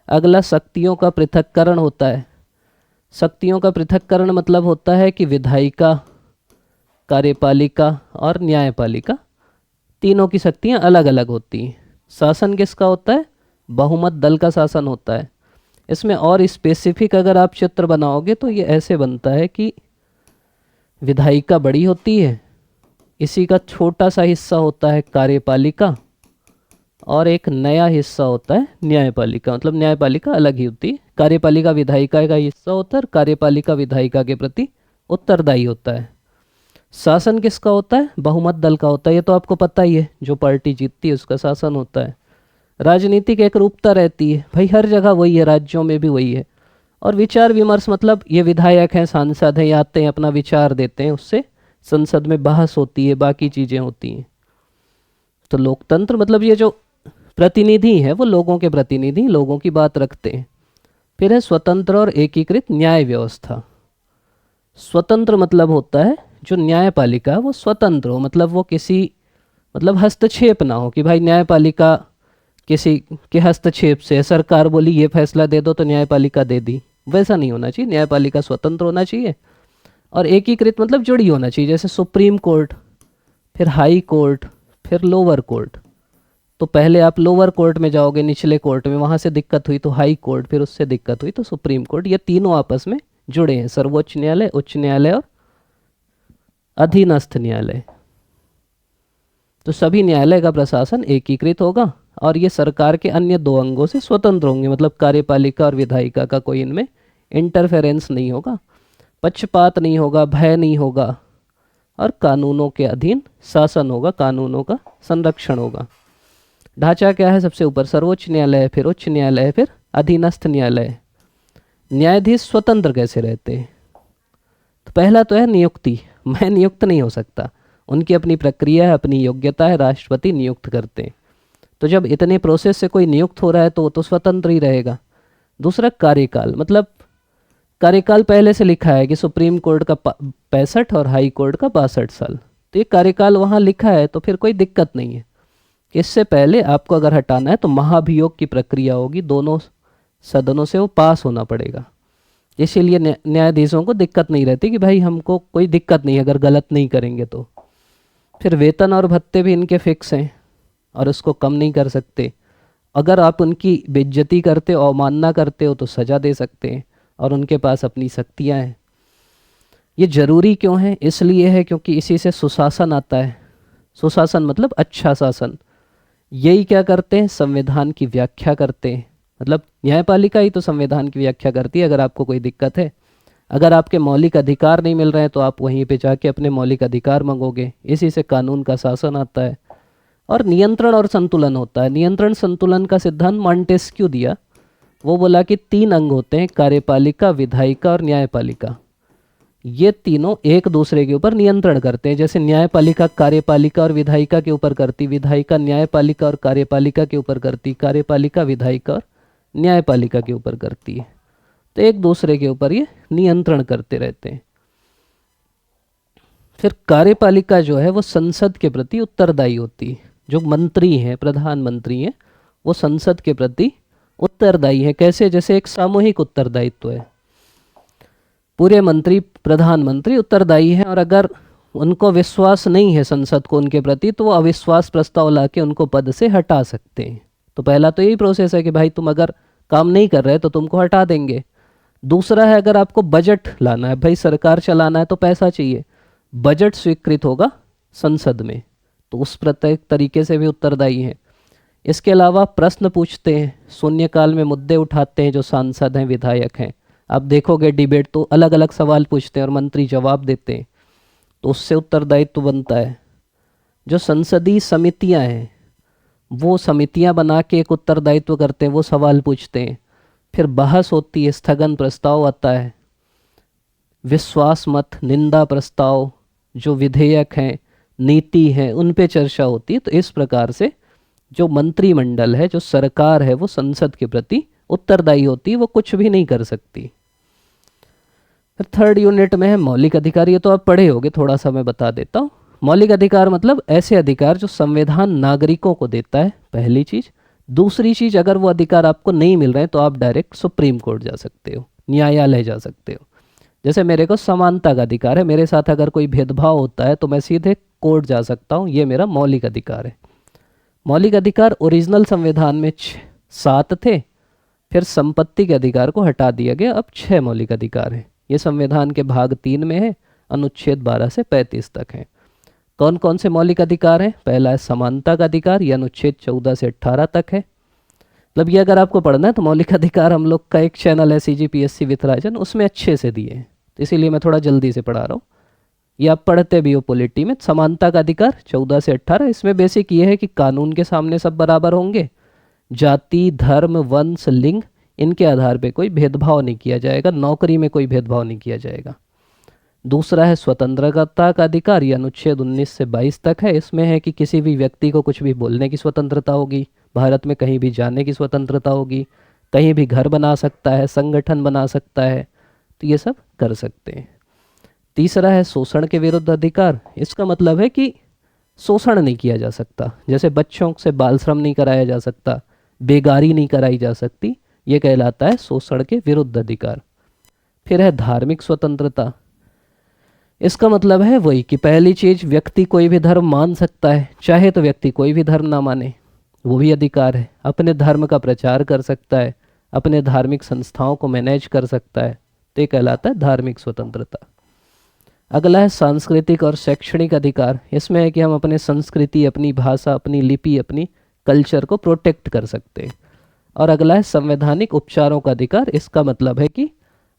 अगला शक्तियों का पृथक्करण होता है। शक्तियों का पृथक्करण मतलब होता है कि विधायिका, कार्यपालिका और न्यायपालिका तीनों की शक्तियां अलग अलग होती हैं। शासन किसका होता है? बहुमत दल का शासन होता है। इसमें और स्पेसिफिक अगर आप चित्र बनाओगे तो ये ऐसे बनता है कि विधायिका बड़ी होती है, इसी का छोटा सा हिस्सा होता है कार्यपालिका और एक नया हिस्सा होता है न्यायपालिका। मतलब न्यायपालिका अलग ही होती है, कार्यपालिका विधायिका का हिस्सा होता है और कार्यपालिका विधायिका के प्रति उत्तरदायी होता है। शासन किसका होता है? बहुमत दल का होता है, ये तो आपको पता ही है, जो पार्टी जीतती है उसका शासन होता है। राजनीतिक एक रूपता रहती है, भाई हर जगह वही है, राज्यों में भी वही है। और विचार विमर्श मतलब ये विधायक हैं, सांसद हैं, ये आते हैं अपना विचार देते हैं, उससे संसद में बहस होती है, बाकी चीज़ें होती हैं। तो लोकतंत्र मतलब ये जो प्रतिनिधि है वो लोगों के प्रतिनिधि, लोगों की बात रखते हैं। फिर है स्वतंत्र और एकीकृत न्याय व्यवस्था। स्वतंत्र मतलब होता है जो न्यायपालिका है वो स्वतंत्र हो, मतलब वो किसी मतलब हस्तक्षेप ना हो कि भाई न्यायपालिका किसी के हस्तक्षेप से, सरकार बोली ये फैसला दे दो तो न्यायपालिका दे दी, वैसा नहीं होना चाहिए। न्यायपालिका स्वतंत्र होना चाहिए। और एकीकृत मतलब जुड़ी होना चाहिए, जैसे सुप्रीम कोर्ट, फिर हाई कोर्ट, फिर लोअर कोर्ट। तो पहले आप लोअर कोर्ट में जाओगे, निचले कोर्ट में, वहाँ से दिक्कत हुई तो हाई कोर्ट, फिर उससे दिक्कत हुई तो सुप्रीम कोर्ट। ये तीनों आपस में जुड़े हैं, सर्वोच्च न्यायालय, उच्च न्यायालय और अधीनस्थ न्यायालय। तो सभी न्यायालय का प्रशासन एकीकृत होगा और ये सरकार के अन्य 2 अंगों से स्वतंत्र होंगे, मतलब कार्यपालिका और विधायिका का कोई इनमें इंटरफेरेंस नहीं होगा। पक्षपात नहीं होगा, भय नहीं होगा, और कानूनों के अधीन शासन होगा, कानूनों का संरक्षण होगा। ढांचा क्या है? सबसे ऊपर सर्वोच्च न्यायालय, फिर उच्च न्यायालय, फिर अधीनस्थ न्यायालय। न्यायाधीश स्वतंत्र कैसे रहते हैं? तो पहला तो है नियुक्ति, मैं नियुक्त नहीं हो सकता, उनकी अपनी प्रक्रिया है, अपनी योग्यता है, राष्ट्रपति नियुक्त करते हैं। तो जब इतने प्रोसेस से कोई नियुक्त हो रहा है तो वो तो स्वतंत्र ही रहेगा। दूसरा कार्यकाल, मतलब कार्यकाल पहले से लिखा है कि सुप्रीम कोर्ट का 65 और हाई कोर्ट का 62 साल, तो ये कार्यकाल वहाँ लिखा है, तो फिर कोई दिक्कत नहीं है। इससे पहले आपको अगर हटाना है तो महाभियोग की प्रक्रिया होगी, दोनों सदनों से वो पास होना पड़ेगा। इसीलिए न्यायाधीशों को दिक्कत नहीं रहती कि भाई हमको कोई दिक्कत नहीं अगर गलत नहीं करेंगे तो। फिर वेतन और भत्ते भी इनके फिक्स हैं और उसको कम नहीं कर सकते। अगर आप उनकी बेइज्जती करते हो, अवमानना करते हो, तो सज़ा दे सकते हैं और उनके पास अपनी शक्तियाँ हैं। ये ज़रूरी क्यों है? इसलिए है क्योंकि इसी से सुशासन आता है। सुशासन मतलब अच्छा शासन। यही क्या करते हैं? संविधान की व्याख्या करते हैं। मतलब न्यायपालिका ही तो संविधान की व्याख्या करती है। अगर आपको कोई दिक्कत है, अगर आपके मौलिक अधिकार नहीं मिल रहे हैं, तो आप वहीं पे जाके अपने मौलिक अधिकार मांगोगे। इसी से कानून का शासन आता है। और नियंत्रण और संतुलन होता है। नियंत्रण संतुलन का सिद्धांत मॉन्टेस्क्यू दिया। वो बोला कि 3 अंग होते हैं, कार्यपालिका, विधायिका और न्यायपालिका। ये तीनों एक दूसरे के ऊपर नियंत्रण करते हैं। जैसे न्यायपालिका कार्यपालिका और विधायिका के ऊपर करती, विधायिका न्यायपालिका और कार्यपालिका के ऊपर करती, कार्यपालिका विधायिका और न्यायपालिका के ऊपर करती है। तो एक दूसरे के ऊपर ये नियंत्रण करते रहते हैं। फिर कार्यपालिका जो है वो संसद के प्रति उत्तरदायी होती है। जो मंत्री हैं, प्रधानमंत्री हैं, वो संसद के प्रति उत्तरदायी है। कैसे? जैसे एक सामूहिक उत्तरदायित्व है। पूरे मंत्री, प्रधानमंत्री उत्तरदायी हैं, और अगर उनको विश्वास नहीं है संसद को उनके प्रति, तो वो अविश्वास प्रस्ताव लाके उनको पद से हटा सकते हैं। तो पहला तो यही प्रोसेस है कि भाई तुम अगर काम नहीं कर रहे तो तुमको हटा देंगे। दूसरा है, अगर आपको बजट लाना है, भाई सरकार चलाना है तो पैसा चाहिए, बजट स्वीकृत होगा संसद में, तो उस प्रत्येक तरीके से भी उत्तरदायी हैं। इसके अलावा प्रश्न पूछते हैं, शून्यकाल में मुद्दे उठाते हैं जो सांसद हैं, विधायक हैं। आप देखोगे डिबेट तो अलग अलग सवाल पूछते हैं और मंत्री जवाब देते हैं, तो उससे उत्तरदायित्व बनता है। जो संसदीय समितियां हैं, वो समितियां बना के एक उत्तरदायित्व करते हैं, वो सवाल पूछते हैं। फिर बहस होती है, स्थगन प्रस्ताव आता है, विश्वास मत, निंदा प्रस्ताव, जो विधेयक हैं, नीति हैं, उन पे चर्चा होती है। तो इस प्रकार से जो मंत्रिमंडल है, जो सरकार है, वो संसद के प्रति उत्तरदायी होती है, वो कुछ भी नहीं कर सकती। फिर थर्ड यूनिट में है मौलिक अधिकार। ये तो आप पढ़े होगे, थोड़ा सा मैं बता देता हूँ। मौलिक अधिकार मतलब ऐसे अधिकार जो संविधान नागरिकों को देता है, पहली चीज़। दूसरी चीज़, अगर वो अधिकार आपको नहीं मिल रहे हैं तो आप डायरेक्ट सुप्रीम कोर्ट जा सकते हो, न्यायालय जा सकते हो। जैसे मेरे को समानता का अधिकार है, मेरे साथ अगर कोई भेदभाव होता है तो मैं सीधे कोर्ट जा सकता हूँ, ये मेरा मौलिक अधिकार है। मौलिक अधिकार ओरिजिनल संविधान में 7 थे, फिर संपत्ति के अधिकार को हटा दिया गया, अब 6 मौलिक अधिकार हैं। ये संविधान के भाग 3 में है, अनुच्छेद 12 से 35 तक है। कौन कौन से मौलिक अधिकार हैं? पहला है समानता का अधिकार, ये अनुच्छेद 14 से 18 तक है। मतलब ये अगर आपको पढ़ना है तो मौलिक अधिकार हम लोग का एक चैनल है CGPSC विथ राजन, उसमें अच्छे से दिए हैं, तो इसीलिए मैं थोड़ा जल्दी से पढ़ा रहा हूँ। ये आप पढ़ते भी हो पॉलिटी में। समानता का अधिकार 14 से 18, इसमें बेसिक ये है कि कानून के सामने सब बराबर होंगे, जाति, धर्म, वंश, लिंग, इनके आधार पे कोई भेदभाव नहीं किया जाएगा, नौकरी में कोई भेदभाव नहीं किया जाएगा। दूसरा है स्वतंत्रता का अधिकार, ये अनुच्छेद 19 से 22 तक है। इसमें है कि किसी भी व्यक्ति को कुछ भी बोलने की स्वतंत्रता होगी, भारत में कहीं भी जाने की स्वतंत्रता होगी, कहीं भी घर बना सकता है, संगठन बना सकता है, तो ये सब कर सकते हैं। तीसरा है शोषण के विरुद्ध अधिकार। इसका मतलब है कि शोषण नहीं किया जा सकता, जैसे बच्चों से बाल श्रम नहीं कराया जा सकता, बेगारी नहीं कराई जा सकती, ये कहलाता है शोषण के विरुद्ध अधिकार। फिर है धार्मिक स्वतंत्रता। इसका मतलब है वही कि पहली चीज, व्यक्ति कोई भी धर्म मान सकता है, चाहे तो व्यक्ति कोई भी धर्म ना माने, वो भी अधिकार है। अपने धर्म का प्रचार कर सकता है, अपने धार्मिक संस्थाओं को मैनेज कर सकता है, तो ये कहलाता है धार्मिक स्वतंत्रता। अगला है सांस्कृतिक और शैक्षणिक अधिकार। इसमें है कि हम अपने संस्कृति, अपनी भाषा, अपनी लिपि, अपनी कल्चर को प्रोटेक्ट कर सकते हैं। और अगला है संवैधानिक उपचारों का अधिकार। इसका मतलब है कि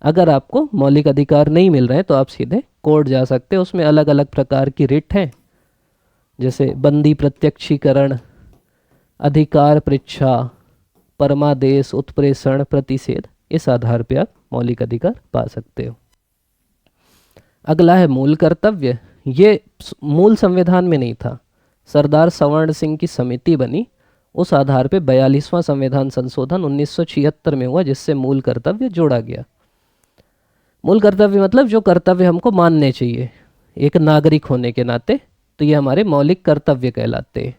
अगर आपको मौलिक अधिकार नहीं मिल रहे हैं तो आप सीधे कोर्ट जा सकते हो। उसमें अलग अलग प्रकार की रिट हैं, जैसे बंदी प्रत्यक्षीकरण, अधिकार परीक्षा, परमादेश, उत्प्रेषण, प्रतिषेध। इस आधार पे आप मौलिक अधिकार पा सकते हो। अगला है मूल कर्तव्य। ये मूल संविधान में नहीं था, सरदार सवर्ण सिंह की समिति बनी, उस आधार पे 42वां संविधान संशोधन 1976 में हुआ, जिससे मूल कर्तव्य जोड़ा गया। मूल कर्तव्य मतलब जो कर्तव्य हमको मानने चाहिए एक नागरिक होने के नाते, तो ये हमारे मौलिक कर्तव्य कहलाते हैं।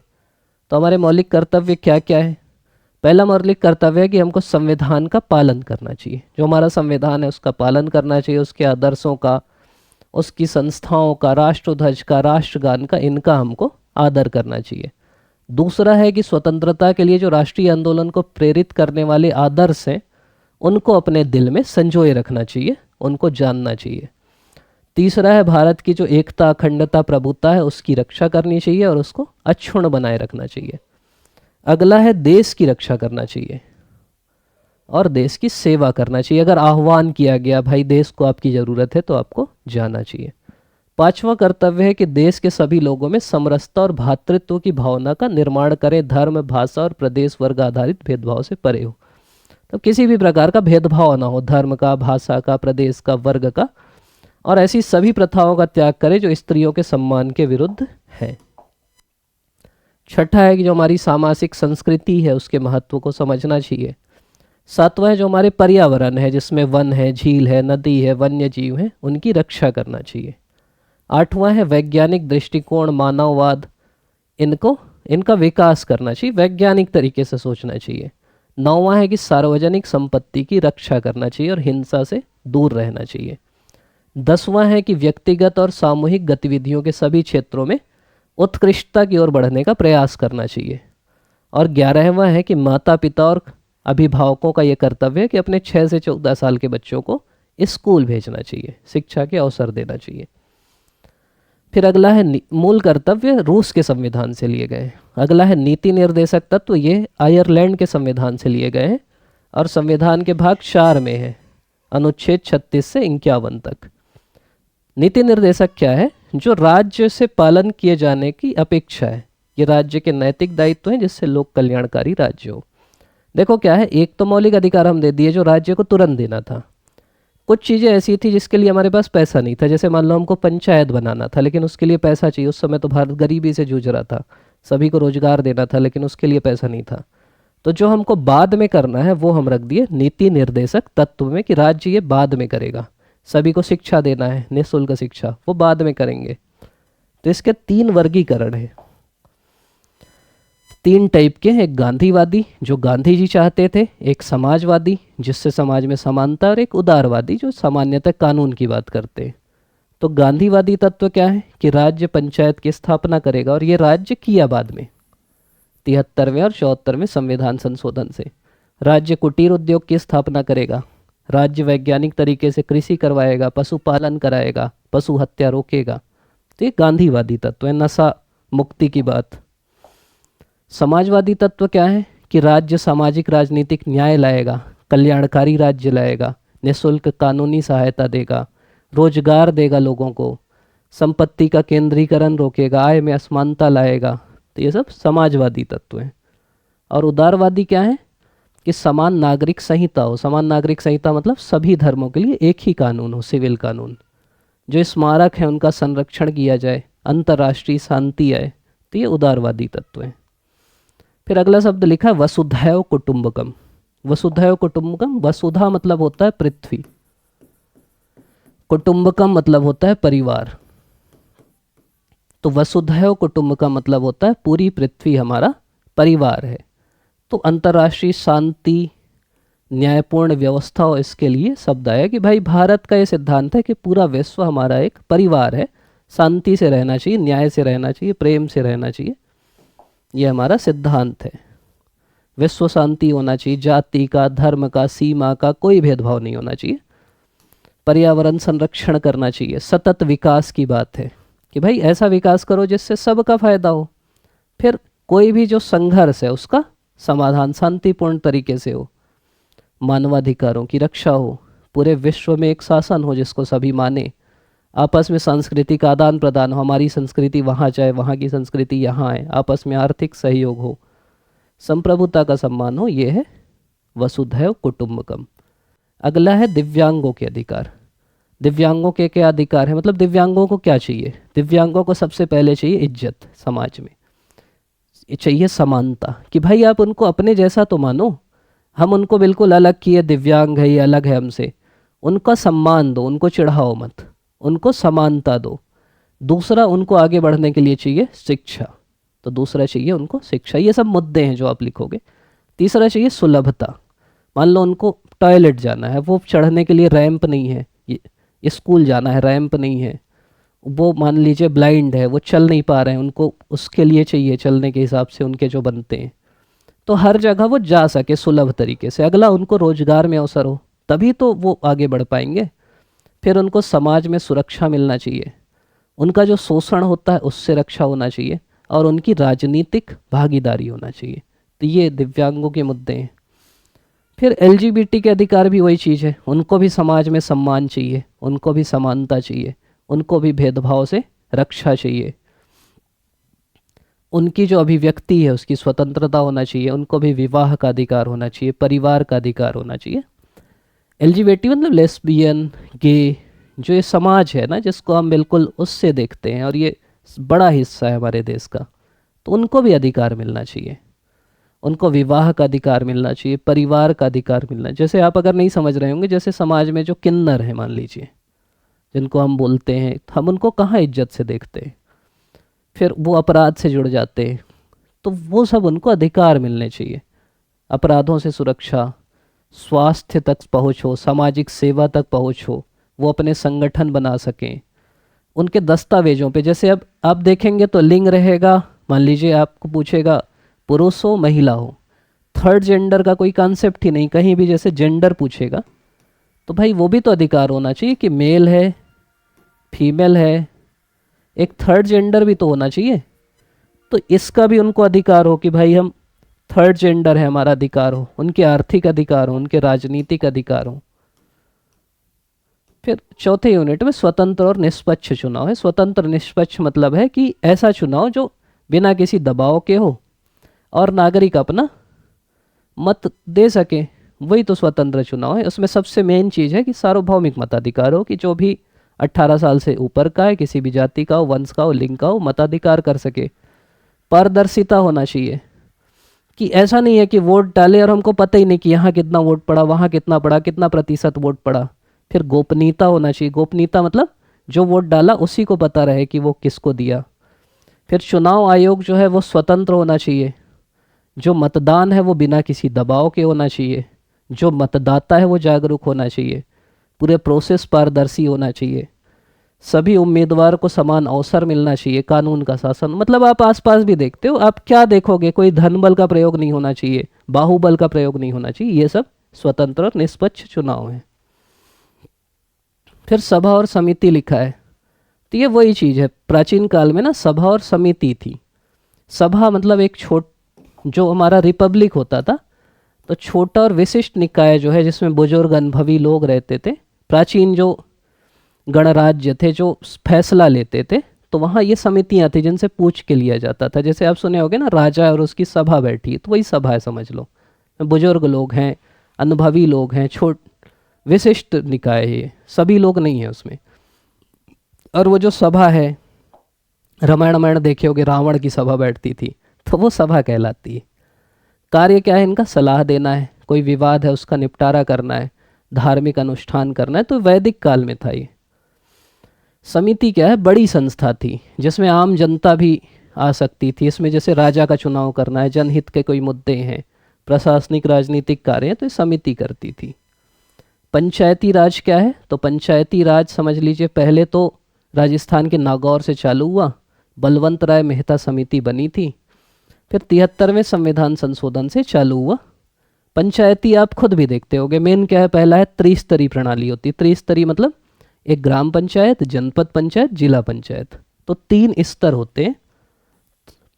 तो हमारे मौलिक कर्तव्य क्या क्या है? पहला मौलिक कर्तव्य है कि हमको संविधान का पालन करना चाहिए। जो हमारा संविधान है उसका पालन करना चाहिए, उसके आदर्शों का, उसकी संस्थाओं का, राष्ट्रध्वज का, राष्ट्रगान का, इनका हमको आदर करना चाहिए। दूसरा है कि स्वतंत्रता के लिए जो राष्ट्रीय आंदोलन को प्रेरित करने वाले आदर्श हैं उनको अपने दिल में संजोए रखना चाहिए, उनको जानना चाहिए। तीसरा है भारत की जो एकता, अखंडता, प्रभुता है उसकी रक्षा करनी चाहिए और उसको अक्षुण्ण बनाए रखना चाहिए। अगला है देश की रक्षा करना चाहिए और देश की सेवा करना चाहिए। अगर आह्वान किया गया भाई देश को आपकी ज़रूरत है तो आपको जाना चाहिए। पांचवा कर्तव्य है कि देश के सभी लोगों में समरसता और भ्रातृत्व की भावना का निर्माण करें, धर्म, भाषा और प्रदेश वर्ग आधारित भेदभाव से परे हो। तो किसी भी प्रकार का भेदभाव ना हो, धर्म का, भाषा का, प्रदेश का, वर्ग का, और ऐसी सभी प्रथाओं का त्याग करें जो स्त्रियों के सम्मान के विरुद्ध है। छठा है कि जो हमारी सामाजिक संस्कृति है उसके महत्व को समझना चाहिए। सातवां है जो हमारे पर्यावरण है, जिसमें वन है, झील है, नदी है, वन्य जीव है, उनकी रक्षा करना चाहिए। आठवां है वैज्ञानिक दृष्टिकोण, मानववाद, इनका विकास करना चाहिए, वैज्ञानिक तरीके से सोचना चाहिए। नौवां है कि सार्वजनिक संपत्ति की रक्षा करना चाहिए और हिंसा से दूर रहना चाहिए। 10वां है कि व्यक्तिगत और सामूहिक गतिविधियों के सभी क्षेत्रों में उत्कृष्टता की ओर बढ़ने का प्रयास करना चाहिए। और 11वां है कि माता पिता और अभिभावकों का यह कर्तव्य है कि अपने 6 से 14 साल के बच्चों को स्कूल भेजना चाहिए, शिक्षा के अवसर देना चाहिए। फिर अगला है मूल कर्तव्य रूस के संविधान से लिए गए। अगला है नीति निर्देशक तत्व, ये आयरलैंड के संविधान से लिए गए हैं और संविधान के भाग 4 में है, अनुच्छेद 36 से 51 तक। नीति निर्देशक क्या है? जो राज्य से पालन किए जाने की अपेक्षा है, ये राज्य के नैतिक दायित्व हैं जिससे लोक कल्याणकारी राज्य हो। देखो क्या है, एक तो मौलिक अधिकार हम दे दिए जो राज्य को तुरंत देना था। कुछ चीज़ें ऐसी थी जिसके लिए हमारे पास पैसा नहीं था, जैसे मान लो हमको पंचायत बनाना था लेकिन उसके लिए पैसा चाहिए। उस समय तो भारत गरीबी से जूझ रहा था, सभी को रोजगार देना था लेकिन उसके लिए पैसा नहीं था। तो जो हमको बाद में करना है वो हम रख दिए नीति निर्देशक तत्व में कि राज्य ये बाद में करेगा। सभी को शिक्षा देना है, निःशुल्क शिक्षा, वो बाद में करेंगे। तो इसके 3 वर्गीकरण है, 3 टाइप के हैं। एक गांधीवादी जो गांधी जी चाहते थे, एक समाजवादी जिससे समाज में समानता, और एक उदारवादी जो सामान्यतः कानून की बात करते हैं। तो गांधीवादी तत्व क्या है कि राज्य पंचायत की स्थापना करेगा और ये राज्य किया बाद में 73वें और 74वें संविधान संशोधन से। राज्य कुटीर उद्योग की स्थापना करेगा, राज्य वैज्ञानिक तरीके से कृषि करवाएगा, पशुपालन कराएगा, पशु हत्या रोकेगा। तो ये गांधीवादी तत्व है, नशा मुक्ति की बात। समाजवादी तत्व क्या है कि राज्य सामाजिक राजनीतिक न्याय लाएगा, कल्याणकारी राज्य लाएगा, निःशुल्क कानूनी सहायता देगा, रोजगार देगा लोगों को, संपत्ति का केंद्रीकरण रोकेगा, आय में असमानता लाएगा। तो ये सब समाजवादी तत्व हैं। और उदारवादी क्या है कि समान नागरिक संहिता हो। समान नागरिक संहिता मतलब सभी धर्मों के लिए एक ही कानून हो, सिविल कानून। जो स्मारक है उनका संरक्षण किया जाए, अंतर्राष्ट्रीय शांति आए। तो ये उदारवादी तत्व हैं। फिर अगला शब्द लिखा वसुधैव कुटुंबकम। वसुधैव कुटुंबकम, वसुधा मतलब होता है पृथ्वी, कुटुंबकम मतलब होता है परिवार। तो वसुधैव कुटुंबकम मतलब होता है पूरी पृथ्वी हमारा परिवार है। तो अंतर्राष्ट्रीय शांति, न्यायपूर्ण व्यवस्था हो, इसके लिए शब्द आया कि भाई भारत का ये सिद्धांत है कि पूरा विश्व हमारा एक परिवार है, शांति से रहना चाहिए, न्याय से रहना चाहिए, प्रेम से रहना चाहिए। ये हमारा सिद्धांत है। विश्व शांति होना चाहिए, जाति का, धर्म का, सीमा का कोई भेदभाव नहीं होना चाहिए। पर्यावरण संरक्षण करना चाहिए, सतत विकास की बात है कि भाई ऐसा विकास करो जिससे सबका फायदा हो। फिर कोई भी जो संघर्ष है उसका समाधान शांतिपूर्ण तरीके से हो, मानवाधिकारों की रक्षा हो, पूरे विश्व में एक शासन हो जिसको सभी माने, आपस में संस्कृति का आदान प्रदान हो, हमारी संस्कृति वहाँ जाए, वहाँ की संस्कृति यहाँ आए, आपस में आर्थिक सहयोग हो, संप्रभुता का सम्मान हो, ये है वसुधैव कुटुंबकम। अगला है दिव्यांगों के अधिकार। दिव्यांगों के क्या अधिकार है, मतलब दिव्यांगों को क्या चाहिए? दिव्यांगों को सबसे पहले चाहिए इज्जत समाज में, चाहिए समानता, कि भाई आप उनको अपने जैसा तो मानो, हम उनको बिल्कुल अलग किए, दिव्यांग है ये अलग है हमसे, उनका सम्मान दो, उनको चिढ़ाओ मत, उनको समानता दो। दूसरा, उनको आगे बढ़ने के लिए चाहिए शिक्षा, तो दूसरा चाहिए उनको शिक्षा। ये सब मुद्दे हैं जो आप लिखोगे। तीसरा चाहिए सुलभता, मान लो उनको टॉयलेट जाना है, वो चढ़ने के लिए रैंप नहीं है, ये स्कूल जाना है रैंप नहीं है, वो मान लीजिए ब्लाइंड है, वो चल नहीं पा रहे हैं, उनको उसके लिए चाहिए चलने के हिसाब से उनके जो बनते हैं, तो हर जगह वो जा सके सुलभ तरीके से। अगला, उनको रोजगार में अवसर हो, तभी तो वो आगे बढ़ पाएंगे। फिर उनको समाज में सुरक्षा मिलना चाहिए, उनका जो शोषण होता है उससे रक्षा होना चाहिए, और उनकी राजनीतिक भागीदारी होना चाहिए। तो ये दिव्यांगों के मुद्दे हैं। फिर एलजीबीटी के अधिकार भी वही चीज़ है, उनको भी समाज में सम्मान चाहिए, उनको भी समानता चाहिए, उनको भी भेदभाव से रक्षा चाहिए, उनकी जो अभिव्यक्ति है उसकी स्वतंत्रता होना चाहिए, उनको भी विवाह का अधिकार होना चाहिए, परिवार का अधिकार होना चाहिए। एलजीबीटी मतलब लेस्बियन, गे, जो ये समाज है ना जिसको हम बिल्कुल उससे देखते हैं और ये बड़ा हिस्सा है हमारे देश का, तो उनको भी अधिकार मिलना चाहिए, उनको विवाह का अधिकार मिलना चाहिए, परिवार का अधिकार मिलना। जैसे आप अगर नहीं समझ रहे होंगे, जैसे समाज में जो किन्नर है मान लीजिए, जिनको हम बोलते हैं, हम उनको कहाँ इज्जत से देखते हैं, फिर वो अपराध से जुड़ जाते हैं, तो वो सब उनको अधिकार मिलने चाहिए। अपराधों से सुरक्षा, स्वास्थ्य तक पहुँच हो, सामाजिक सेवा तक पहुँच हो, वो अपने संगठन बना सकें। उनके दस्तावेजों पे, जैसे अब आप देखेंगे तो लिंग रहेगा, मान लीजिए आपको पूछेगा पुरुष हो महिला हो, थर्ड जेंडर का कोई कॉन्सेप्ट ही नहीं कहीं भी। जैसे जेंडर पूछेगा तो भाई वो भी तो अधिकार होना चाहिए कि मेल है, फीमेल है, एक थर्ड जेंडर भी तो होना चाहिए। तो इसका भी उनको अधिकार हो कि भाई हम थर्ड जेंडर है, हमारा अधिकार हो, उनके आर्थिक अधिकार हो, उनके राजनीतिक अधिकार हो। फिर चौथे यूनिट में स्वतंत्र और निष्पक्ष चुनाव है। स्वतंत्र निष्पक्ष मतलब है कि ऐसा चुनाव जो बिना किसी दबाव के हो और नागरिक अपना मत दे सके, वही तो स्वतंत्र चुनाव है। उसमें सबसे मेन चीज़ है कि सार्वभौमिक मताधिकार हो, कि जो भी 18 साल से ऊपर का है, किसी भी जाति का हो, वंश का हो, लिंग का हो, मताधिकार कर सके। पारदर्शिता होना चाहिए, कि ऐसा नहीं है कि वोट डाले और हमको पता ही नहीं कि यहाँ कितना वोट पड़ा, वहाँ कितना पड़ा, कितना प्रतिशत वोट पड़ा। फिर गोपनीयता होना चाहिए, गोपनीयता मतलब जो वोट डाला उसी को पता रहे कि वो किसको दिया। फिर चुनाव आयोग जो है वो स्वतंत्र होना चाहिए, जो मतदान है वो बिना किसी दबाव के होना चाहिए, जो मतदाता है वो जागरूक होना चाहिए, पूरे प्रोसेस पारदर्शी होना चाहिए, सभी उम्मीदवार को समान अवसर मिलना चाहिए, कानून का शासन। मतलब आप आसपास भी देखते हो, आप क्या देखोगे, कोई धन बल का प्रयोग नहीं होना चाहिए, बाहुबल का प्रयोग नहीं होना चाहिए। ये सब स्वतंत्र और निष्पक्ष चुनाव है। फिर सभा और समिति लिखा है, तो ये वही चीज़ है। प्राचीन काल में ना सभा और समिति थी। सभा मतलब एक जो हमारा रिपब्लिक होता था, तो छोटा और विशिष्ट निकाय जो है जिसमें बुजुर्ग अनुभवी लोग रहते थे, प्राचीन जो गणराज्य थे जो फैसला लेते थे, तो वहाँ ये समितियाँ थी जिनसे पूछ के लिया जाता था। जैसे आप सुने होगे ना, राजा और उसकी सभा बैठी है, तो वही सभा है समझ लो। बुजुर्ग लोग हैं, अनुभवी लोग हैं, विशिष्ट निकाय है, ये सभी लोग नहीं है उसमें। और वो जो सभा है, रामायण देखे होगे, रावण की सभा बैठती थी, तो वो सभा कहलाती है। कार्य क्या है इनका? सलाह देना है, कोई विवाद है उसका निपटारा करना है, धार्मिक अनुष्ठान करना है। तो वैदिक काल में था ये। समिति क्या है? बड़ी संस्था थी जिसमें आम जनता भी आ सकती थी। इसमें जैसे राजा का चुनाव करना है, जनहित के कोई मुद्दे हैं, प्रशासनिक राजनीतिक कार्य हैं, तो ये समिति करती थी। पंचायती राज क्या है? तो पंचायती राज समझ लीजिए, पहले तो राजस्थान के नागौर से चालू हुआ, बलवंत राय मेहता समिति बनी थी, फिर 73वें संविधान संशोधन से चालू हुआ। पंचायती आप खुद भी देखते होगे, मेन क्या है? पहला है त्रिस्तरीय प्रणाली होती। त्रिस्तरीय मतलब एक ग्राम पंचायत, जनपद पंचायत, जिला पंचायत, तो 3 स्तर होते हैं,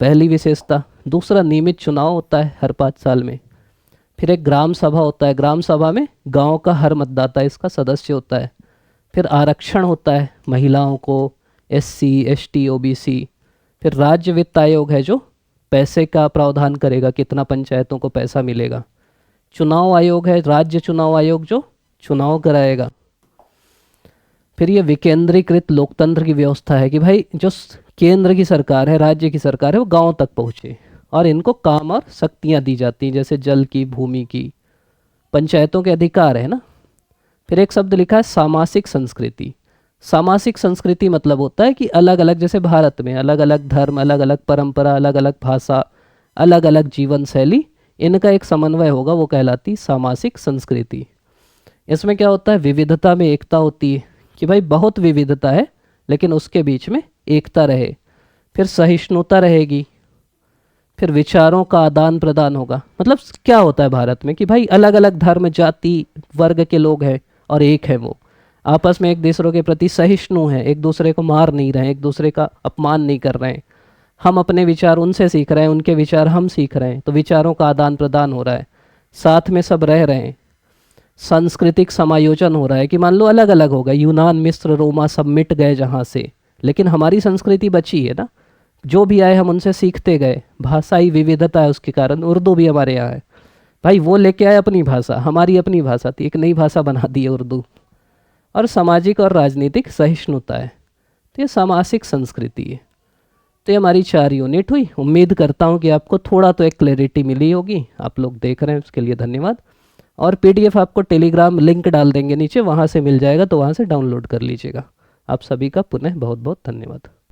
पहली विशेषता। दूसरा, नियमित चुनाव होता है हर 5 साल में। फिर एक ग्राम सभा होता है, ग्राम सभा में गांव का हर मतदाता इसका सदस्य होता है। फिर आरक्षण होता है महिलाओं को, एससी, एसटी, ओबीसी। फिर राज्य वित्त आयोग है जो पैसे का प्रावधान करेगा, कितना पंचायतों को पैसा मिलेगा। चुनाव आयोग है, राज्य चुनाव आयोग, जो चुनाव कराएगा। फिर ये विकेंद्रीकृत लोकतंत्र की व्यवस्था है कि भाई जो केंद्र की सरकार है, राज्य की सरकार है, वो गांव तक पहुँचे और इनको काम और शक्तियाँ दी जाती हैं, जैसे जल की, भूमि की। पंचायतों के अधिकार है ना। फिर एक शब्द लिखा है सामासिक संस्कृति। सामासिक संस्कृति मतलब होता है कि अलग अलग, जैसे भारत में अलग अलग धर्म, अलग अलग परंपरा, अलग अलग भाषा, अलग अलग जीवन शैली, इनका एक समन्वय होगा, वो कहलाती सामासिक संस्कृति। इसमें क्या होता है, विविधता में एकता होती है कि भाई बहुत विविधता है लेकिन उसके बीच में एकता रहे। फिर सहिष्णुता रहेगी। फिर विचारों का आदान प्रदान होगा। मतलब क्या होता है भारत में कि भाई अलग अलग धर्म, जाति, वर्ग के लोग हैं और एक है, वो आपस में एक दूसरे के प्रति सहिष्णु हैं, एक दूसरे को मार नहीं रहे हैं, एक दूसरे का अपमान नहीं कर रहे हैं। हम अपने विचार उनसे सीख रहे हैं, उनके विचार हम सीख रहे हैं, तो विचारों का आदान प्रदान हो रहा है, साथ में सब रह रहे हैं। सांस्कृतिक समायोजन हो रहा है कि मान लो अलग अलग हो गए, यूनान, मिस्र, रोमा सब मिट गए जहाँ से, लेकिन हमारी संस्कृति बची है ना। जो भी आए हम उनसे सीखते गए। भाषाई विविधता है उसके कारण, उर्दू भी हमारे यहाँ है भाई, वो लेके आए अपनी भाषा, हमारी अपनी भाषा थी, एक नई भाषा बना दी है उर्दू। और सामाजिक और राजनीतिक सहिष्णुता है, तो ये सामासिक संस्कृति है। तो ये हमारी 4 यूनिट हुई। उम्मीद करता हूँ कि आपको थोड़ा तो एक क्लैरिटी मिली होगी। आप लोग देख रहे हैं उसके लिए धन्यवाद। और पीडीएफ आपको टेलीग्राम लिंक डाल देंगे नीचे, वहाँ से मिल जाएगा, तो वहाँ से डाउनलोड कर लीजिएगा। आप सभी का पुनः बहुत बहुत धन्यवाद।